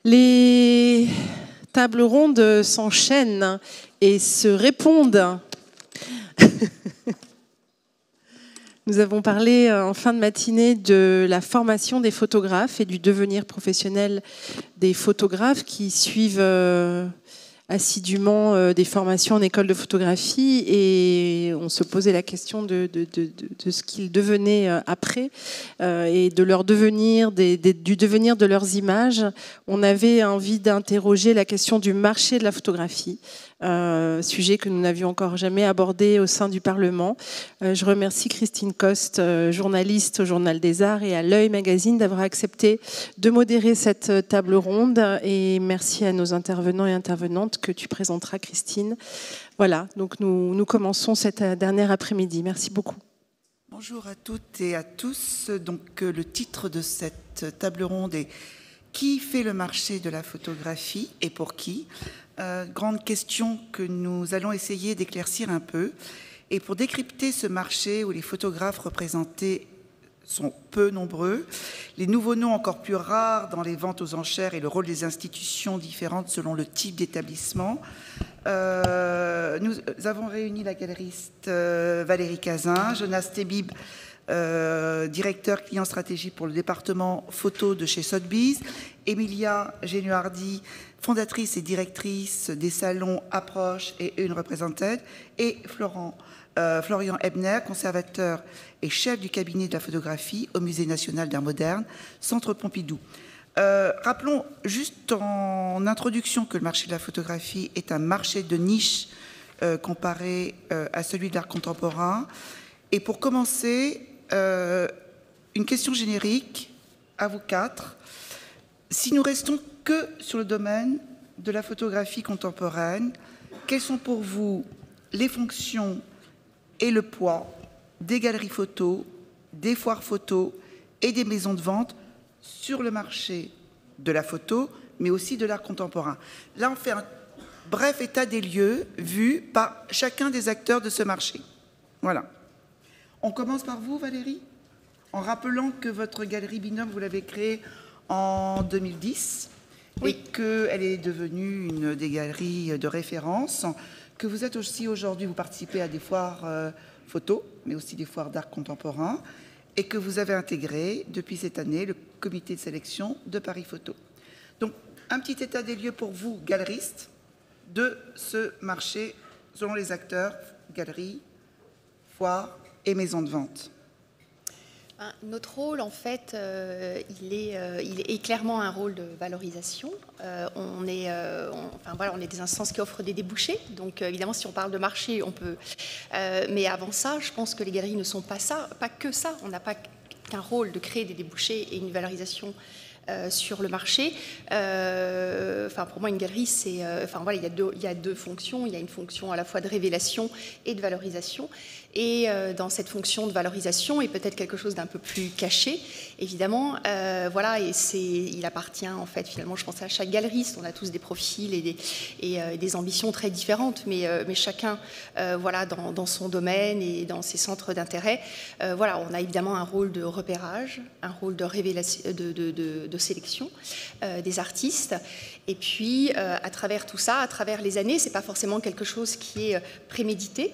Les tables rondes s'enchaînent et se répondent. Nous avons parlé en fin de matinée de la formation des photographes et du devenir professionnel des photographes qui suivent assidûment des formations en école de photographie, et on se posait la question de ce qu'ils devenaient après et de leur devenir, du devenir de leurs images. On avait envie d'interroger la question du marché de la photographie, sujet que nous n'avions encore jamais abordé au sein du Parlement. Je remercie Christine Coste, journaliste au Journal des Arts et à L'Œil Magazine, d'avoir accepté de modérer cette table ronde, et merci à nos intervenants et intervenantes que tu présenteras, Christine. Voilà, donc nous commençons cette dernière après-midi. Merci beaucoup. Bonjour à toutes et à tous. Donc, le titre de cette table ronde est « Qui fait le marché de la photographie et pour qui ?» Grande question que nous allons essayer d'éclaircir un peu. Et pour décrypter ce marché où les photographes représentés sont peu nombreux, les nouveaux noms encore plus rares dans les ventes aux enchères et le rôle des institutions différentes selon le type d'établissement, nous avons réuni la galeriste Valérie Cazin, Jonas Tebib, directeur client stratégie pour le département photo de chez Sotheby's, Emilia Genuardi, fondatrice et directrice des salons Approche et Une Represented, et Florian Ebner, conservateur et chef du cabinet de la photographie au Musée national d'art moderne, Centre Pompidou. Rappelons juste en introduction que le marché de la photographie est un marché de niche comparé à celui de l'art contemporain. Et pour commencer, une question générique à vous quatre. Si nous restons que sur le domaine de la photographie contemporaine, quelles sont pour vous les fonctions et le poids des galeries photo, des foires photo et des maisons de vente sur le marché de la photo, mais aussi de l'art contemporain? Là, on fait un bref état des lieux vu par chacun des acteurs de ce marché. Voilà. On commence par vous, Valérie, en rappelant que votre galerie Binôme, vous l'avez créée en 2010, oui, et qu'elle est devenue une des galeries de référence, que vous êtes aussi aujourd'hui, vous participez à des foires photo, mais aussi des foires d'art contemporain, et que vous avez intégré depuis cette année le comité de sélection de Paris Photo. Donc, un petit état des lieux pour vous, galeristes, de ce marché selon les acteurs, galeries, foires et maisons de vente. Notre rôle, en fait, il est clairement un rôle de valorisation. On est des instances qui offrent des débouchés. Donc, évidemment, si on parle de marché, on peut. Mais avant ça, je pense que les galeries ne sont pas que ça. On n'a pas qu'un rôle de créer des débouchés et une valorisation sur le marché. Pour moi, une galerie, c'est, il y a deux fonctions. Il y a une fonction à la fois de révélation et de valorisation. Et dans cette fonction de valorisation, et peut-être quelque chose d'un peu plus caché, évidemment, il appartient, en fait, finalement, je pense à chaque galeriste. On a tous des profils et des ambitions très différentes, mais chacun, dans son domaine et dans ses centres d'intérêt, on a évidemment un rôle de repérage, un rôle de révélation, de sélection des artistes. Et puis, à travers tout ça, à travers les années, c'est pas forcément quelque chose qui est prémédité,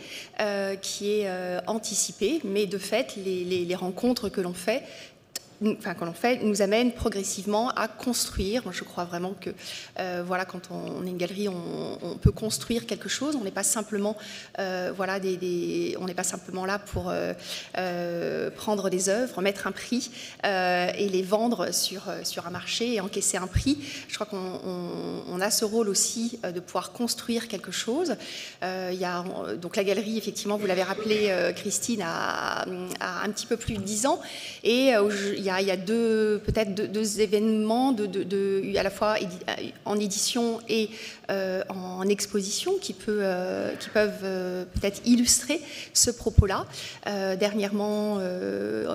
qui est anticipé, mais de fait, les rencontres que l'on fait nous amène progressivement à construire. Je crois vraiment que quand on est une galerie, on peut construire quelque chose. On n'est pas simplement on n'est pas simplement là pour prendre des œuvres, mettre un prix et les vendre sur un marché et encaisser un prix. Je crois qu'on a ce rôle aussi de pouvoir construire quelque chose. Donc la galerie, effectivement, vous l'avez rappelé, Christine, a un petit peu plus de 10 ans, et il y a peut-être deux événements à la fois en édition et en exposition qui peuvent peut-être illustrer ce propos-là. Dernièrement,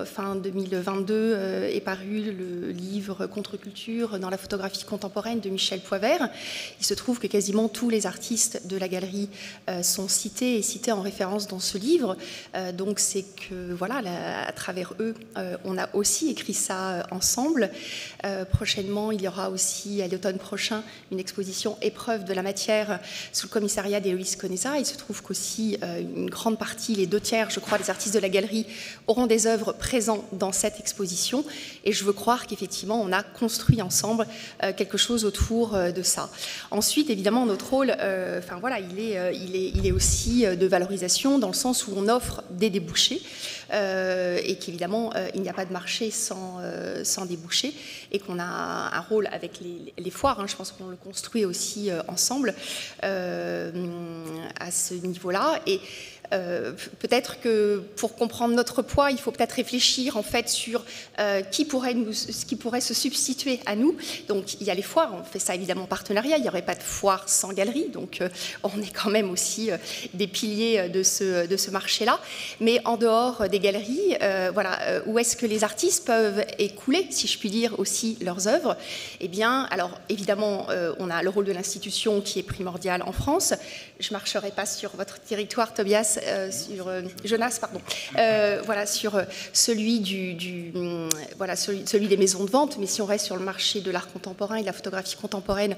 fin 2022, est paru le livre Contre-culture dans la photographie contemporaine de Michel Poivert. Il se trouve que quasiment tous les artistes de la galerie sont cités en référence dans ce livre. Donc c'est que à travers eux, on a aussi écrit écrit ça ensemble. Prochainement, il y aura aussi, à l'automne prochain, une exposition épreuve de la matière sous le commissariat d'Héloïse Conesa. Il se trouve qu'aussi une grande partie, les 2/3, je crois, des artistes de la galerie auront des œuvres présentes dans cette exposition. Et je veux croire qu'effectivement, on a construit ensemble quelque chose autour de ça. Ensuite, évidemment, notre rôle, il est aussi de valorisation dans le sens où on offre des débouchés et qu'évidemment, il n'y a pas de marché sans débouchés et qu'on a un rôle avec les foires. Hein, je pense qu'on le construit aussi ensemble à ce niveau-là. Et peut-être que pour comprendre notre poids, il faut peut-être réfléchir en fait sur ce qui pourrait se substituer à nous. Donc il y a les foires, on fait ça évidemment en partenariat, il n'y aurait pas de foire sans galerie, donc on est quand même aussi des piliers de ce marché-là. Mais en dehors des galeries, où est-ce que les artistes peuvent écouler, si je puis dire, aussi leurs œuvres? Eh bien, alors évidemment, on a le rôle de l'institution qui est primordial en France. Je ne marcherai pas sur votre territoire, Tobias, Jonas, pardon. Sur celui celui des maisons de vente. Mais si on reste sur le marché de l'art contemporain et de la photographie contemporaine,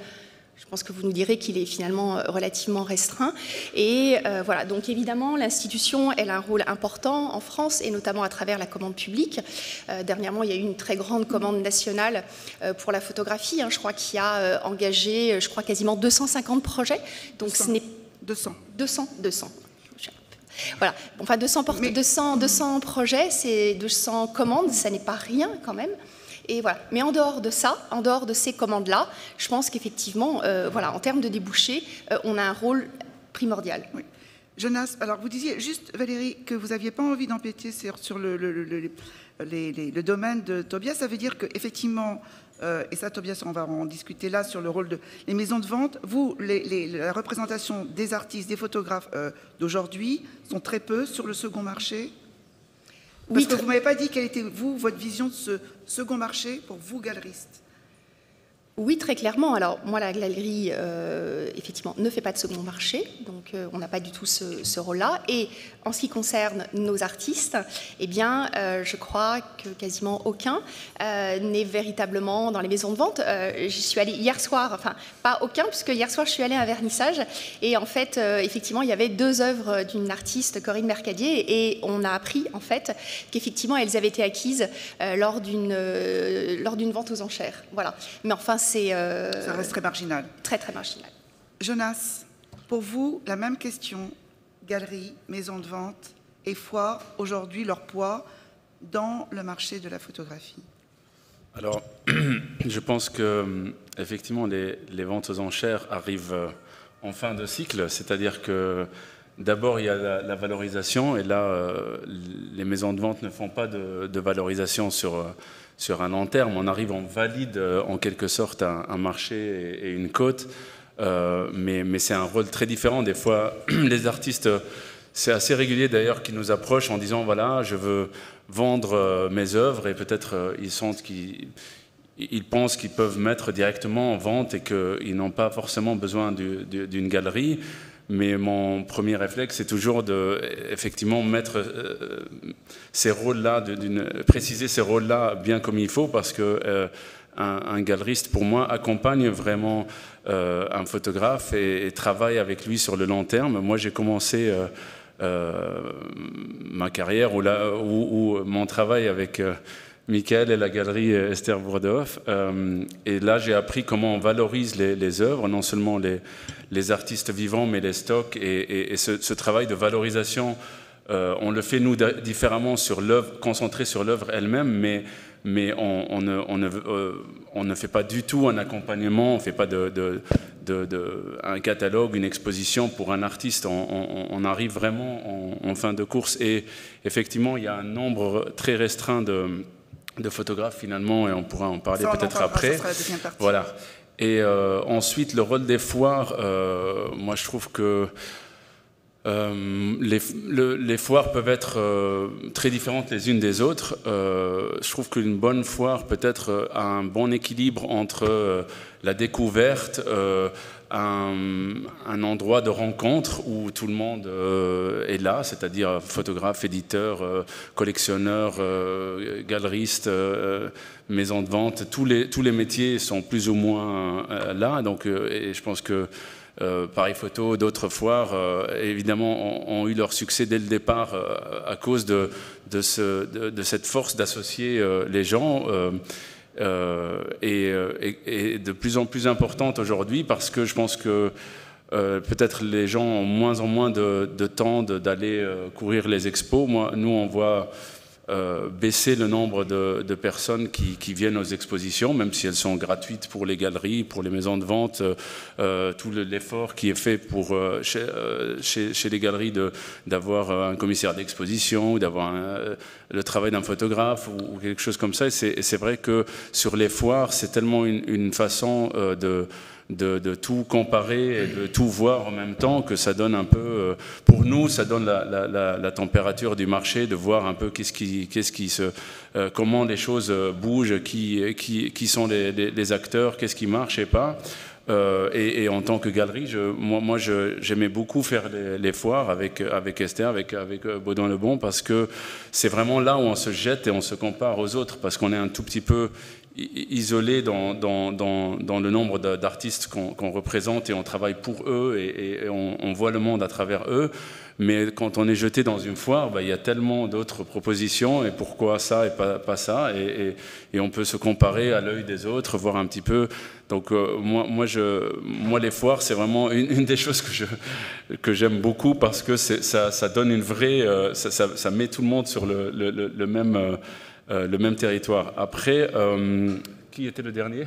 je pense que vous nous direz qu'il est finalement relativement restreint. Et donc évidemment, l'institution, elle a un rôle important en France, et notamment à travers la commande publique. Dernièrement, il y a eu une très grande commande nationale pour la photographie. Hein, je crois qu'il y a engagé, quasiment 250 projets. Donc 200. Ce n'est 200. Voilà. Enfin, 200 projets, c'est 200 commandes, ça n'est pas rien quand même. Et voilà. Mais en dehors de ça, en dehors de ces commandes-là, je pense qu'effectivement, en termes de débouchés, on a un rôle primordial. Oui. Jonas, alors vous disiez juste, Valérie, que vous n'aviez pas envie d'empiéter sur le domaine de Tobias. Ça veut dire qu'effectivement, et ça, Tobias, on va en discuter là sur le rôle des maisons de vente. Vous, la représentation des artistes, des photographes d'aujourd'hui sont très peu sur le second marché. Parce que vous ne m'avez pas dit quelle était, vous, votre vision de ce second marché pour vous, galeristes. Oui, très clairement. Alors, moi, la galerie, effectivement, ne fait pas de second marché, donc on n'a pas du tout ce rôle-là. Et en ce qui concerne nos artistes, eh bien, je crois que quasiment aucun n'est véritablement dans les maisons de vente. J'y suis allée hier soir, enfin, pas aucun, puisque hier soir, je suis allée à un vernissage, et en fait, effectivement, il y avait 2 œuvres d'une artiste, Corinne Mercadier, et on a appris, en fait, qu'effectivement, elles avaient été acquises lors d'une vente aux enchères. Voilà. Mais enfin, ça reste très marginal. Très, très marginal. Jonas, pour vous, la même question. Galeries, maisons de vente et foires, aujourd'hui, leur poids dans le marché de la photographie. Alors, je pense que effectivement, les ventes aux enchères arrivent en fin de cycle, c'est-à-dire que d'abord, il y a la valorisation, et là, les maisons de vente ne font pas de valorisation sur un long terme. On arrive, on valide en quelque sorte un marché et une cote, mais c'est un rôle très différent. Des fois, les artistes, c'est assez régulier d'ailleurs, qui nous approchent en disant voilà, je veux vendre mes œuvres, et peut-être ils pensent qu'ils peuvent mettre directement en vente et qu'ils n'ont pas forcément besoin d'une galerie. Mais mon premier réflexe, c'est toujours effectivement mettre ces rôles-là, préciser ces rôles-là bien comme il faut, parce que un galeriste, pour moi, accompagne vraiment un photographe et travaille avec lui sur le long terme. Moi, j'ai commencé ma carrière ou mon travail avec Michael et la galerie Esther Bourdehoff. Et là, j'ai appris comment on valorise les œuvres, non seulement les artistes vivants, mais les stocks. Et ce travail de valorisation, on le fait, nous, différemment sur l'œuvre, concentré sur l'œuvre elle-même, mais on ne fait pas du tout un accompagnement, on ne fait pas un catalogue, une exposition pour un artiste. On arrive vraiment en fin de course. Et effectivement, il y a un nombre très restreint de photographes finalement, et on pourra en parler peut-être après. Voilà. Et ensuite, le rôle des foires, moi je trouve que les foires peuvent être très différentes les unes des autres. Je trouve qu'une bonne foire peut-être a un bon équilibre entre la découverte, un endroit de rencontre où tout le monde est là, c'est-à-dire photographes, éditeurs, collectionneurs, galeristes, maisons de vente, tous les métiers sont plus ou moins là. Donc, et je pense que Paris Photo, d'autres foires, évidemment, ont eu leur succès dès le départ à cause de cette force d'associer les gens. Et de plus en plus importante aujourd'hui parce que je pense que peut-être les gens ont moins en moins de temps d'aller courir les expos. Nous, on voit baisser le nombre de personnes qui viennent aux expositions, même si elles sont gratuites pour les galeries, pour les maisons de vente, tout l'effort qui est fait pour, chez les galeries d'avoir un commissaire d'exposition ou d'avoir le travail d'un photographe ou quelque chose comme ça. Et c'est vrai que sur les foires, c'est tellement une façon de tout comparer et de tout voir en même temps que ça donne un peu, pour nous, ça donne la température du marché, de voir un peu comment les choses bougent, qui sont les acteurs, qu'est-ce qui marche et pas. Et en tant que galerie, moi j'aimais beaucoup faire les foires avec Esther, avec Baudouin Le Bon, parce que c'est vraiment là où on se jette et on se compare aux autres, parce qu'on est un tout petit peu isolé dans le nombre d'artistes qu'on représente et on travaille pour eux et on voit le monde à travers eux. Mais quand on est jeté dans une foire, il y a tellement d'autres propositions et pourquoi ça et pas ça, et on peut se comparer à l'œil des autres, voir un petit peu. Donc moi les foires, c'est vraiment une des choses que j'aime beaucoup parce que ça donne une vraie, ça met tout le monde sur le même territoire. Après, qui était le dernier?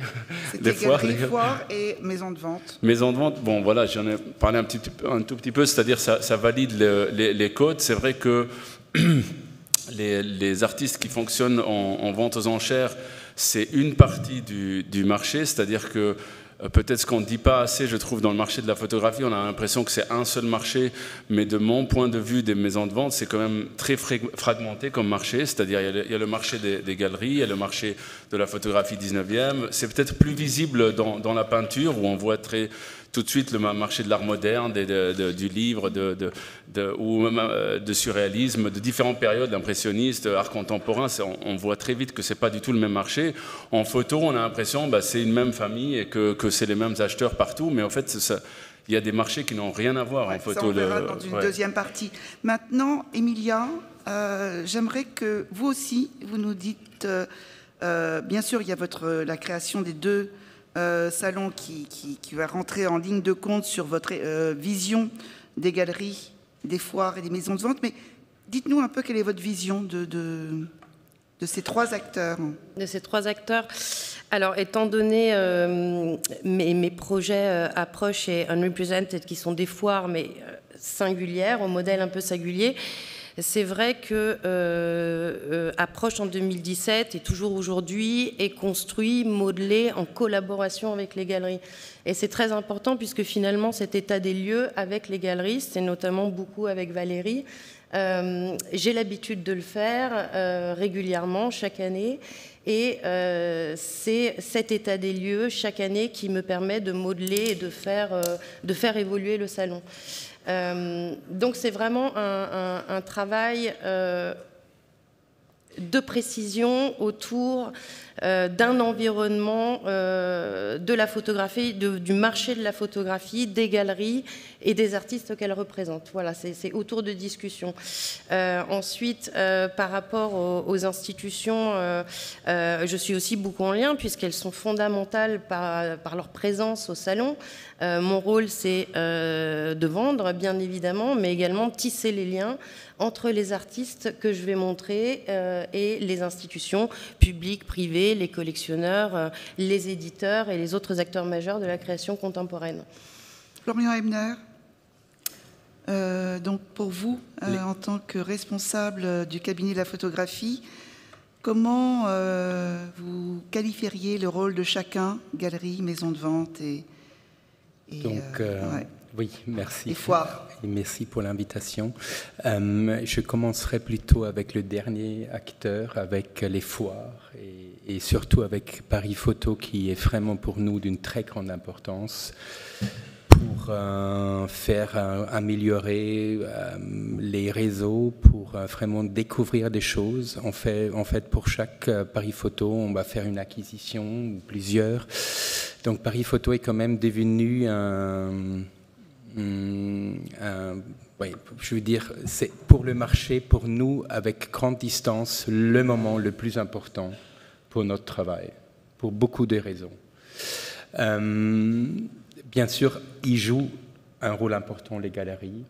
C'était galeries, foires et maisons de vente. Maisons de vente, bon voilà, j'en ai parlé un tout petit peu, c'est-à-dire ça valide les codes. C'est vrai que les artistes qui fonctionnent en vente aux enchères, c'est une partie du marché, c'est-à-dire que peut-être ce qu'on ne dit pas assez, je trouve, dans le marché de la photographie, on a l'impression que c'est un seul marché, mais de mon point de vue des maisons de vente, c'est quand même très fragmenté comme marché, c'est-à-dire il y a le marché des galeries, il y a le marché de la photographie 19e, c'est peut-être plus visible dans la peinture, où on voit tout de suite le marché de l'art moderne, du livre, ou même de surréalisme, de différentes périodes, l'impressionniste, art contemporain, on voit très vite que c'est pas du tout le même marché. En photo, on a l'impression que c'est une même famille et que c'est les mêmes acheteurs partout, mais en fait, il y a des marchés qui n'ont rien à voir en photo. Ça, on verra dans une deuxième partie. Maintenant, Emilia, j'aimerais que vous aussi, vous nous dites, bien sûr, il y a la création des deux salon qui va rentrer en ligne de compte sur votre vision des galeries, des foires et des maisons de vente. Mais dites-nous un peu quelle est votre vision de ces trois acteurs. De ces trois acteurs. Alors, étant donné mes projets Approche et Unrepresented, qui sont des foires, mais singulières, au modèle un peu singulier, c'est vrai que Approche en 2017 et toujours aujourd'hui est construit, modelé en collaboration avec les galeries. Et c'est très important puisque finalement cet état des lieux avec les galeristes, et notamment beaucoup avec Valérie, j'ai l'habitude de le faire régulièrement chaque année. Et c'est cet état des lieux chaque année qui me permet de modeler et de faire évoluer le salon. Donc c'est vraiment un travail de précision autour d'un environnement de la photographie, du marché de la photographie, des galeries et des artistes qu'elles représentent. Voilà, c'est autour de discussions. Ensuite, par rapport aux institutions, je suis aussi beaucoup en lien puisqu'elles sont fondamentales par leur présence au salon. Mon rôle, c'est de vendre, bien évidemment, mais également tisser les liens entre les artistes que je vais montrer et les institutions publiques, privées, les collectionneurs, les éditeurs et les autres acteurs majeurs de la création contemporaine. Florian Ebner, donc pour vous, en tant que responsable du cabinet de la photographie, comment vous qualifieriez le rôle de chacun, galerie, maison de vente et donc, oui, merci. Et foires. Et merci pour l'invitation. Je commencerai plutôt avec le dernier acteur, avec les foires et surtout avec Paris Photo qui est vraiment pour nous d'une très grande importance. pour faire améliorer les réseaux, pour vraiment découvrir des choses. En fait, pour chaque Paris Photo, on va faire une acquisition ou plusieurs. Donc Paris Photo est quand même devenu oui, je veux dire, c'est pour le marché, pour nous, avec grande distance, le moment le plus important pour notre travail, pour beaucoup de raisons. Bien sûr, ils jouent un rôle important, les galeries.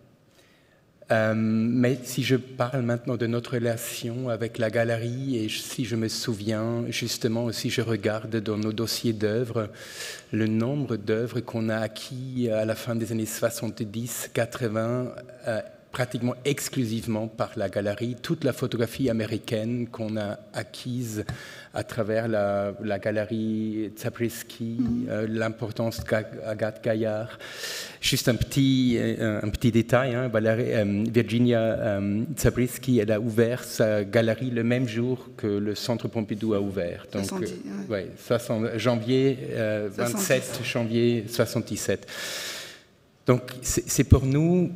Mais si je parle maintenant de notre relation avec la galerie, et si je me souviens, justement, si je regarde dans nos dossiers d'œuvres, le nombre d'œuvres qu'on a acquis à la fin des années 70, 80, pratiquement exclusivement par la galerie, toute la photographie américaine qu'on a acquise à travers la galerie Zabriskie, l'importance d'Agathe Gaillard. Juste un petit détail, hein, Virginia Zabriskie, elle a ouvert sa galerie le même jour que le Centre Pompidou a ouvert. Donc, 27 janvier 77. Donc, c'est pour nous...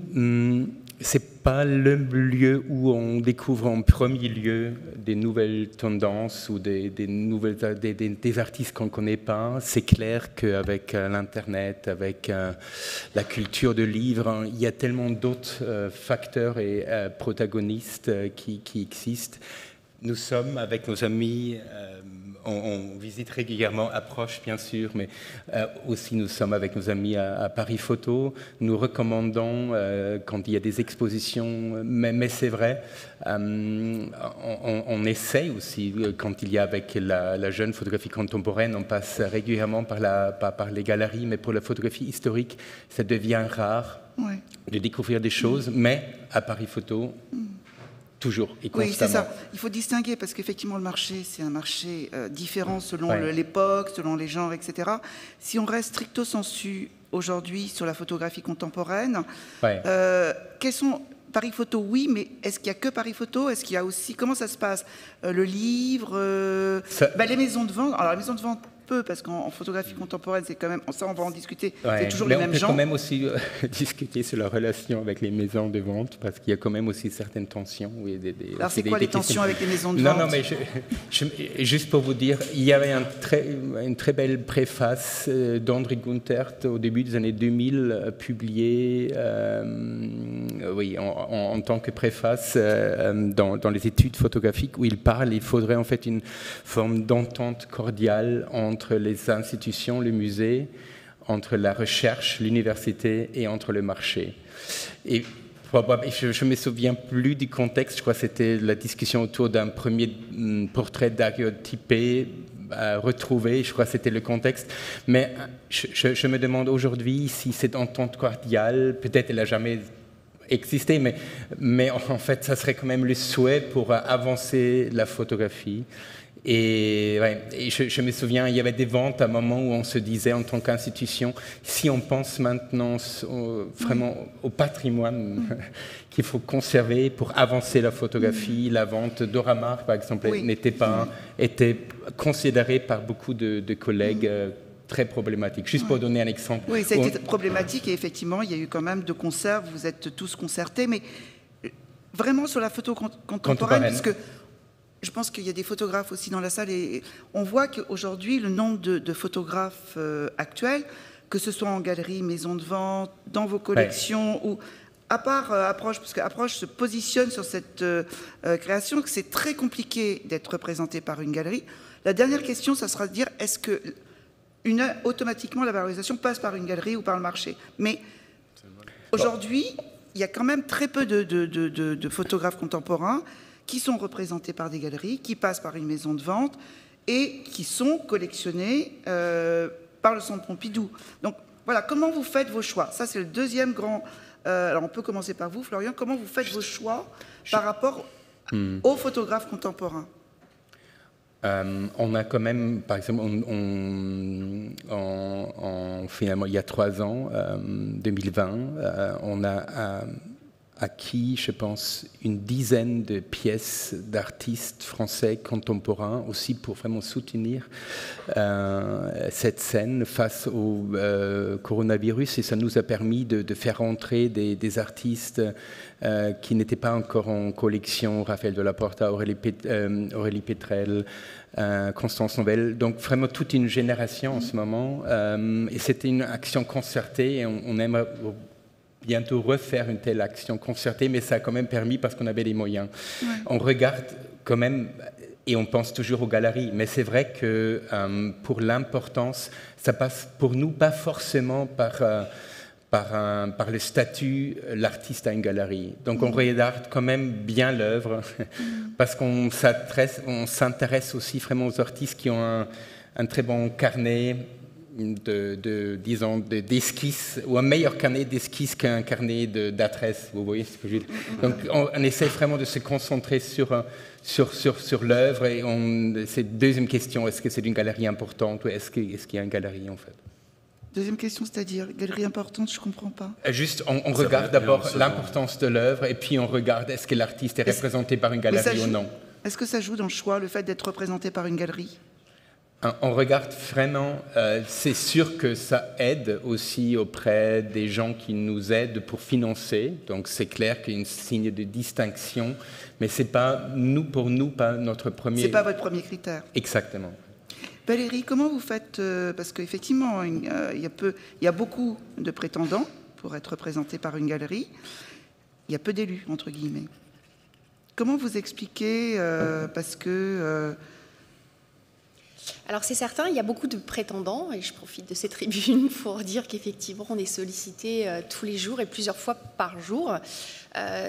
c'est pas le lieu où on découvre en premier lieu des nouvelles tendances ou des artistes qu'on ne connaît pas. C'est clair qu'avec l'Internet, avec la culture de livres, il y a tellement d'autres facteurs et protagonistes qui existent. Nous sommes avec nos amis... On visite régulièrement Approche, bien sûr, mais aussi nous sommes avec nos amis à Paris Photo. Nous recommandons quand il y a des expositions, mais c'est vrai, on essaye aussi, quand il y a avec la jeune photographie contemporaine, on passe régulièrement par les galeries, mais pour la photographie historique, ça devient rare de découvrir des choses, mais à Paris Photo... toujours et constamment. Oui, c'est ça. Il faut distinguer parce qu'effectivement, le marché, c'est un marché différent selon l'époque, selon les genres, etc. Si on reste stricto sensu aujourd'hui sur la photographie contemporaine, quels sont... Paris Photo, oui, mais est-ce qu'il n'y a que Paris Photo? Est-ce qu'il y a aussi... Comment ça se passe? Le livre, les maisons de vente. Alors, la maison de vente, peu, parce qu'en photographie contemporaine, c'est quand même... Ça, on va en discuter. C'est toujours les mêmes gens. Mais on peut quand même aussi discuter sur la relation avec les maisons de vente, parce qu'il y a quand même aussi certaines tensions. Oui, alors, c'est quoi les tensions avec les maisons de vente? Non, mais juste pour vous dire, il y avait une très belle préface d'André Guntert au début des années 2000, publiée en tant que préface dans les études photographiques, où il faudrait en fait une forme d'entente cordiale entre les institutions, le musée, entre la recherche, l'université et entre le marché. Et je ne me souviens plus du contexte, je crois que c'était la discussion autour d'un premier portrait daguerreotypé retrouvé, je crois que c'était le contexte. Mais je me demande aujourd'hui si cette entente cordiale, peut-être elle n'a jamais existé, mais en fait, ça serait quand même le souhait pour avancer la photographie. Et je me souviens, il y avait des ventes à un moment où on se disait en tant qu'institution, si on pense maintenant vraiment au patrimoine qu'il faut conserver pour avancer la photographie, la vente d'Oramar, par exemple, était considérée par beaucoup de collègues très problématique. Juste pour donner un exemple. Oui, ça a été problématique et effectivement, il y a eu quand même de concerts, vous êtes tous concertés, mais vraiment sur la photo contemporaine, parce que je pense qu'il y a des photographes aussi dans la salle et on voit qu'aujourd'hui, le nombre de photographes actuels, que ce soit en galerie, maison de vente, dans vos collections, ou à part Approche, parce qu'Approche se positionne sur cette création, que c'est très compliqué d'être représenté par une galerie. La dernière question, ça sera de dire, est-ce que automatiquement la valorisation passe par une galerie ou par le marché? Mais aujourd'hui, il y a quand même très peu de photographes contemporains qui sont représentés par des galeries, qui passent par une maison de vente et qui sont collectionnés par le Centre Pompidou. Donc voilà, comment vous faites vos choix? Ça, c'est le deuxième grand... alors on peut commencer par vous, Florian. Comment vous faites vos choix par rapport aux photographes contemporains? On a quand même, par exemple, finalement, il y a 3 ans, 2020, on a acquis, je pense, une dizaine de pièces d'artistes français contemporains, aussi pour vraiment soutenir cette scène face au coronavirus. Et ça nous a permis de faire entrer des artistes qui n'étaient pas encore en collection, Raphaël Delaporta, Aurélie Pétrel, Constance Novel, donc vraiment toute une génération en ce moment. Et c'était une action concertée et on aimerait bientôt refaire une telle action concertée, mais ça a quand même permis parce qu'on avait les moyens. Ouais. On regarde quand même, et on pense toujours aux galeries, mais c'est vrai que pour l'importance, ça passe pour nous pas forcément par le statut, l'artiste a une galerie. Donc on regarde quand même bien l'œuvre, parce qu'on s'intéresse aussi vraiment aux artistes qui ont un très bon carnet disons, d'esquisses, ou un meilleur carnet d'esquisses qu'un carnet d'adresses, vous voyez ce que je veux dire. Donc on essaie vraiment de se concentrer sur l'œuvre, et c'est deuxième question, est-ce que c'est une galerie importante ou est-ce qu'il y a une galerie en fait? Deuxième question, c'est-à-dire, galerie importante, je ne comprends pas. Juste, on regarde d'abord l'importance de l'œuvre, et puis on regarde est-ce que l'artiste est représenté par une galerie ou non. Est-ce que ça joue dans le choix, le fait d'être représenté par une galerie? On regarde vraiment, c'est sûr que ça aide aussi auprès des gens qui nous aident pour financer, donc c'est clair qu'il y a un signe de distinction, mais c'est pas, pour nous, pas notre premier... C'est pas votre premier critère. Exactement. Valérie, comment vous faites, parce qu'effectivement, il y a beaucoup de prétendants pour être représentés par une galerie, il y a peu d'élus, entre guillemets. Comment vous expliquez, parce que... Alors c'est certain, il y a beaucoup de prétendants, et je profite de ces tribunes pour dire qu'effectivement on est sollicité tous les jours et plusieurs fois par jour.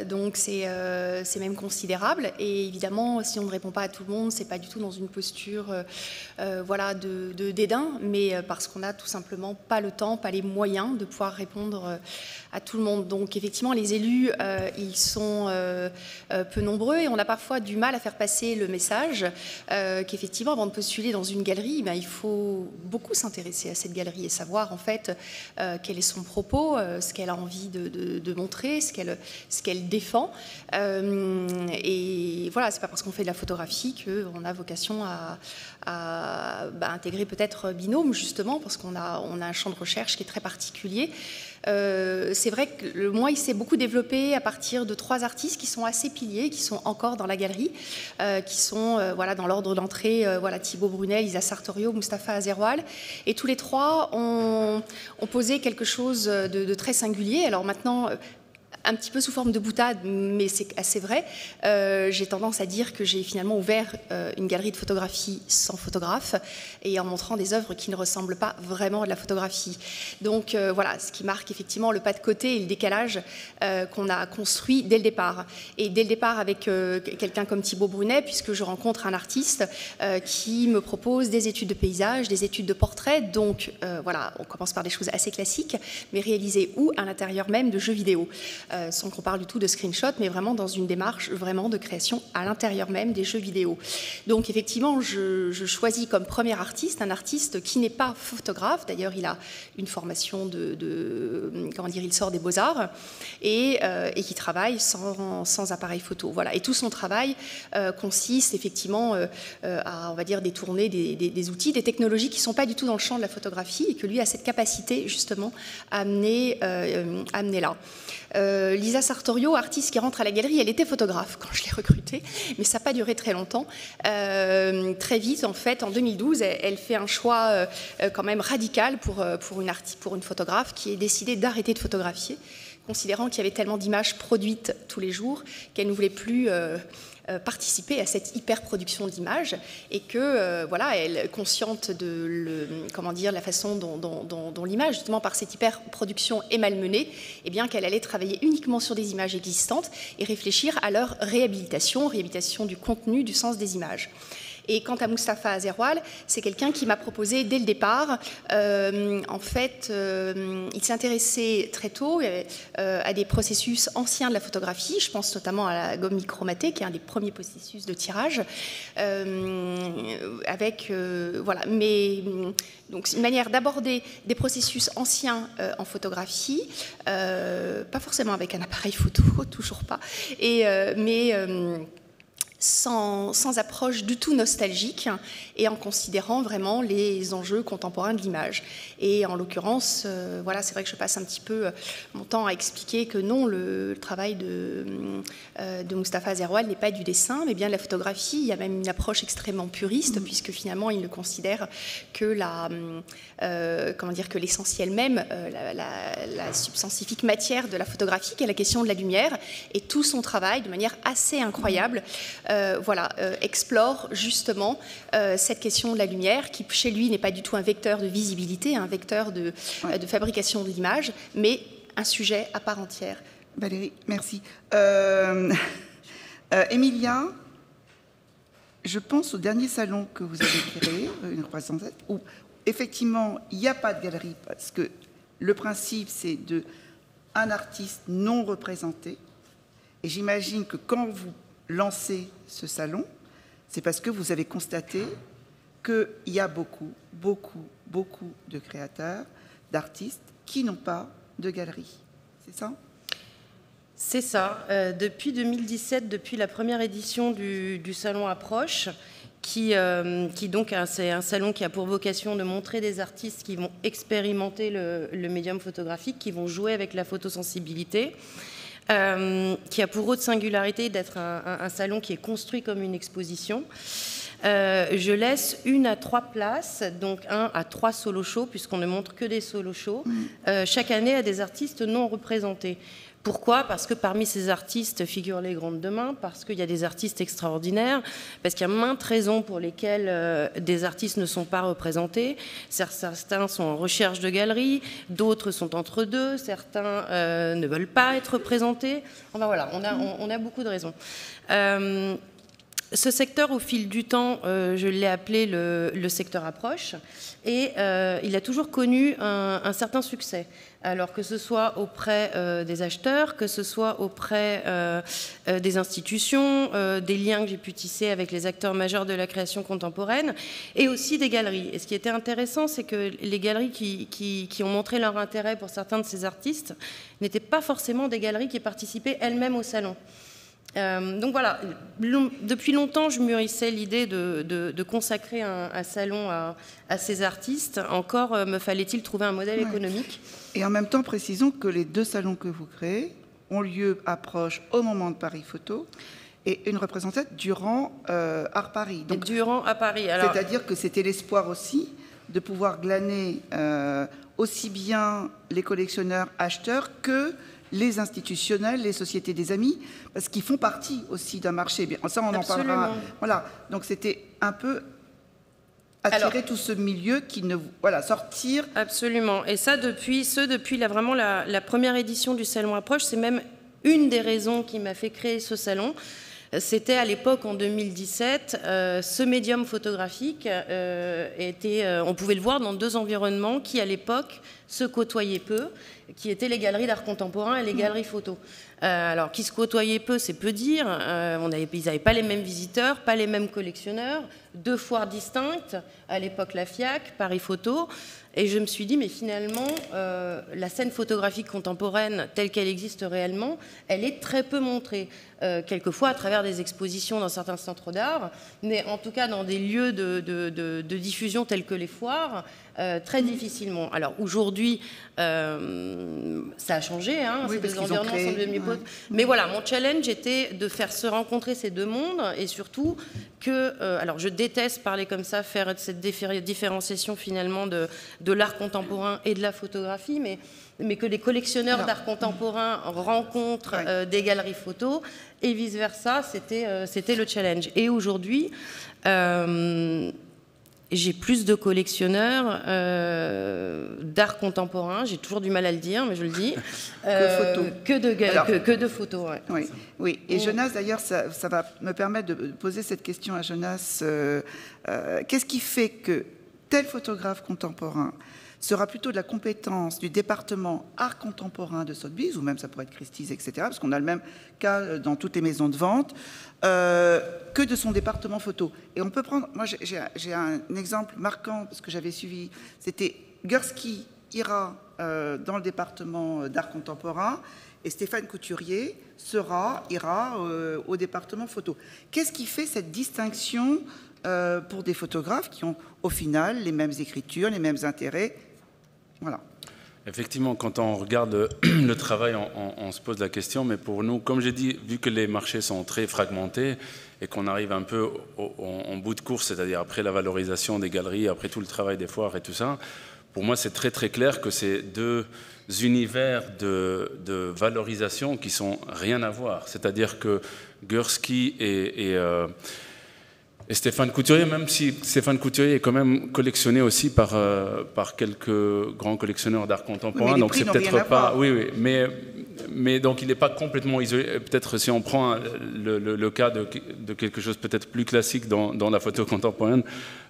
Donc c'est même considérable, et évidemment si on ne répond pas à tout le monde, c'est pas du tout dans une posture voilà, de dédain, mais parce qu'on n'a tout simplement pas le temps, pas les moyens de pouvoir répondre à tout le monde. Donc effectivement les élus ils sont peu nombreux, et on a parfois du mal à faire passer le message qu'effectivement avant de postuler dans une galerie, ben, il faut beaucoup s'intéresser à cette galerie et savoir en fait quel est son propos, ce qu'elle a envie de montrer, ce qu'elle défend. Et voilà, c'est pas parce qu'on fait de la photographie qu'on a vocation à intégrer peut-être Binôme, justement, parce qu'on a un champ de recherche qui est très particulier. C'est vrai que moi, il s'est beaucoup développé à partir de 3 artistes qui sont assez piliers, qui sont encore dans la galerie, qui sont voilà, dans l'ordre d'entrée, voilà, Thibaut Brunet, Lisa Sartorio, Mustapha Azeroual, et tous les 3 ont posé quelque chose de très singulier. Alors maintenant, un petit peu sous forme de boutade, mais c'est assez vrai. J'ai tendance à dire que j'ai finalement ouvert une galerie de photographie sans photographe, et en montrant des œuvres qui ne ressemblent pas vraiment à de la photographie. Donc voilà, ce qui marque effectivement le pas de côté et le décalage qu'on a construit dès le départ. Et dès le départ avec quelqu'un comme Thibaut Brunet, puisque je rencontre un artiste qui me propose des études de paysage, des études de portrait. Donc voilà, on commence par des choses assez classiques, mais réalisées où? À l'intérieur même de jeux vidéo. Sans qu'on parle du tout de screenshot, mais vraiment dans une démarche vraiment de création à l'intérieur même des jeux vidéo. Donc effectivement, je choisis comme premier artiste un artiste qui n'est pas photographe. D'ailleurs, il a une formation comment dire, il sort des Beaux-Arts et qui travaille sans appareil photo. Voilà. Et tout son travail consiste effectivement à, on va dire, détourner des outils, des technologies qui ne sont pas du tout dans le champ de la photographie, et que lui a cette capacité justement à amener là. Lisa Sartorio, artiste qui rentre à la galerie, elle était photographe quand je l'ai recrutée, mais ça n'a pas duré très longtemps. Très vite, en fait, en 2012, elle fait un choix quand même radical pour une photographe qui est décidée d'arrêter de photographier, considérant qu'il y avait tellement d'images produites tous les jours qu'elle ne voulait plus participer à cette hyper-production d'images, et que, voilà, elle, consciente de comment dire, la façon dont l'image, justement par cette hyper-production, est malmenée, eh bien qu'elle allait travailler uniquement sur des images existantes et réfléchir à leur réhabilitation du contenu, du sens des images. Et quant à Mustapha Azeroual, c'est quelqu'un qui m'a proposé dès le départ, en fait, il s'est intéressé très tôt à des processus anciens de la photographie, je pense notamment à la gomme micromatée, qui est un des premiers processus de tirage, voilà, mais donc une manière d'aborder des processus anciens en photographie, pas forcément avec un appareil photo, toujours pas, mais sans approche du tout nostalgique et en considérant vraiment les enjeux contemporains de l'image. Et en l'occurrence, voilà, c'est vrai que je passe un petit peu mon temps à expliquer que non, le travail de Mustapha Azeroual n'est pas du dessin, mais bien de la photographie. Il y a même une approche extrêmement puriste, puisque finalement, il ne considère que que l'essentiel même, la substantifique matière de la photographie, qui est la question de la lumière, et tout son travail, de manière assez incroyable, explore justement cette question de la lumière, qui chez lui n'est pas du tout un vecteur de visibilité, un vecteur de fabrication de l'image, mais un sujet à part entière. Valérie, merci. Emilia, je pense au dernier salon que vous avez créé, une représentation, où effectivement il n'y a pas de galerie, parce que le principe c'est un artiste non représenté, et j'imagine que quand vous lancez ce salon, c'est parce que vous avez constaté qu'il y a beaucoup de créateurs, d'artistes qui n'ont pas de galerie. C'est ça ? C'est ça. Depuis 2017, depuis la première édition du Salon Approche, qui donc c'est un salon qui a pour vocation de montrer des artistes qui vont expérimenter le médium photographique, qui vont jouer avec la photosensibilité, qui a pour autre singularité d'être un salon qui est construit comme une exposition. Je laisse 1 à 3 places, donc 1 à 3 solo shows, puisqu'on ne montre que des solo shows, chaque année à des artistes non représentés. Pourquoi ? Parce que parmi ces artistes figurent les grandes demain, parce qu'il y a des artistes extraordinaires, parce qu'il y a maintes raisons pour lesquelles des artistes ne sont pas représentés. Certains sont en recherche de galeries, d'autres sont entre deux, certains ne veulent pas être représentés. Enfin voilà, on a beaucoup de raisons. Ce secteur, au fil du temps, je l'ai appelé le secteur approche, et il a toujours connu un certain succès. Alors que ce soit auprès des acheteurs, que ce soit auprès des institutions, des liens que j'ai pu tisser avec les acteurs majeurs de la création contemporaine, et aussi des galeries. Et ce qui était intéressant, c'est que les galeries qui ont montré leur intérêt pour certains de ces artistes n'étaient pas forcément des galeries qui participaient elles-mêmes au salon. Donc voilà, depuis longtemps, je mûrissais l'idée de consacrer un salon à ces artistes. Encore me fallait-il trouver un modèle économique. Et en même temps, précisons que les 2 salons que vous créez ont lieu Approche au moment de Paris Photo et une représentation durant Art Paris. Donc, durant à Paris. C'est-à-dire que c'était l'espoir aussi de pouvoir glaner aussi bien les collectionneurs acheteurs que les institutionnels, les sociétés des amis, parce qu'ils font partie aussi d'un marché. Bien, ça, on en parlera. Voilà. Donc, c'était un peu attirer tout ce milieu qui ne... Voilà, sortir... Absolument. Et ça, depuis vraiment la première édition du Salon Approche, c'est même une des raisons qui m'a fait créer ce salon. C'était à l'époque, en 2017, ce médium photographique on pouvait le voir dans 2 environnements qui, à l'époque, se côtoyaient peu, qui étaient les galeries d'art contemporain et les galeries photo. Alors, qui se côtoyaient peu, c'est peu dire. Ils n'avaient pas les mêmes visiteurs, pas les mêmes collectionneurs, 2 foires distinctes, à l'époque la FIAC, Paris Photo. Et je me suis dit, mais finalement, la scène photographique contemporaine telle qu'elle existe réellement, elle est très peu montrée. Quelquefois à travers des expositions dans certains centres d'art, mais en tout cas dans des lieux de diffusion tels que les foires, très difficilement. Alors aujourd'hui, ça a changé, hein, oui, ces environnements sont devenus mais voilà, mon challenge était de faire se rencontrer ces 2 mondes, et surtout que, alors je déteste parler comme ça, faire cette différenciation finalement de l'art contemporain et de la photographie, mais que les collectionneurs d'art contemporain rencontrent des galeries photos, et vice-versa, c'était le challenge. Et aujourd'hui, j'ai plus de collectionneurs d'art contemporain, j'ai toujours du mal à le dire, mais je le dis, que de photos. Ouais. Oui, oui. Et Jonas, d'ailleurs, ça va me permettre de poser cette question à Jonas. Qu'est-ce qui fait que tel photographe contemporain sera plutôt de la compétence du département art contemporain de Sotheby's, ou même ça pourrait être Christie's, etc., parce qu'on a le même cas dans toutes les maisons de vente, que de son département photo. Et on peut prendre, moi j'ai un exemple marquant, parce que j'avais suivi, c'était Gursky ira dans le département d'art contemporain, et Stéphane Couturier ira au département photo. Qu'est-ce qui fait cette distinction pour des photographes qui ont au final les mêmes écritures, les mêmes intérêts? Voilà. Effectivement, quand on regarde le travail, on se pose la question, mais pour nous, comme j'ai dit, vu que les marchés sont très fragmentés et qu'on arrive un peu en bout de course, c'est-à-dire après la valorisation des galeries, après tout le travail des foires et tout ça, pour moi, c'est très très clair que c'est deux univers de valorisation qui sont rien à voir. C'est-à-dire que Gursky et Stéphane Couturier, même si Stéphane Couturier est quand même collectionné aussi par quelques grands collectionneurs d'art contemporain, oui, donc c'est peut-être pas, oui, mais donc il n'est pas complètement isolé. Peut-être si on prend le cas de quelque chose peut-être plus classique dans la photo contemporaine,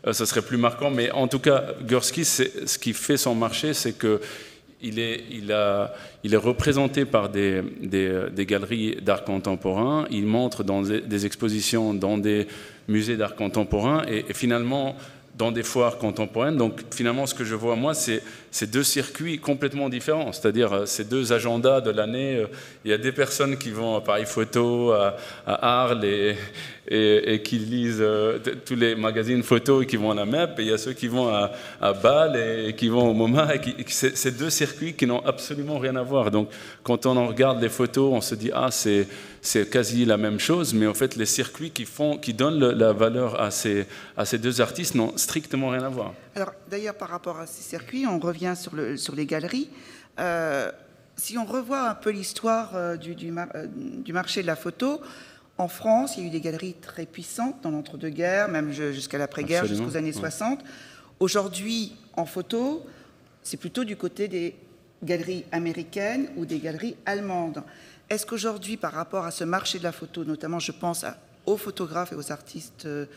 ce serait plus marquant. Mais en tout cas, Gursky, ce qui fait son marché, c'est que il est représenté par des galeries d'art contemporain. Il montre dans des expositions dans des musées d'art contemporain et finalement dans des foires contemporaines. Donc finalement, ce que je vois moi, c'est deux circuits complètement différents. C'est-à-dire ces deux agendas de l'année. Il y a des personnes qui vont à Paris Photo, à Arles et qui lisent tous les magazines photo et qui vont à la MEP. Et il y a ceux qui vont à Bâle et qui vont au MoMA. C'est deux circuits qui n'ont absolument rien à voir. Donc quand on en regarde les photos, on se dit « Ah, c'est quasi la même chose », mais en fait, les circuits qui donnent la valeur à ces deux artistes n'ont strictement rien à voir. Alors, d'ailleurs, par rapport à ces circuits, on revient sur les galeries. Si on revoit un peu l'histoire du marché de la photo, en France, il y a eu des galeries très puissantes dans l'entre-deux-guerres, même jusqu'à l'après-guerre, jusqu'aux années 60. Aujourd'hui, en photo, c'est plutôt du côté des galeries américaines ou des galeries allemandes. Est-ce qu'aujourd'hui, par rapport à ce marché de la photo, notamment je pense aux photographes et aux artistes de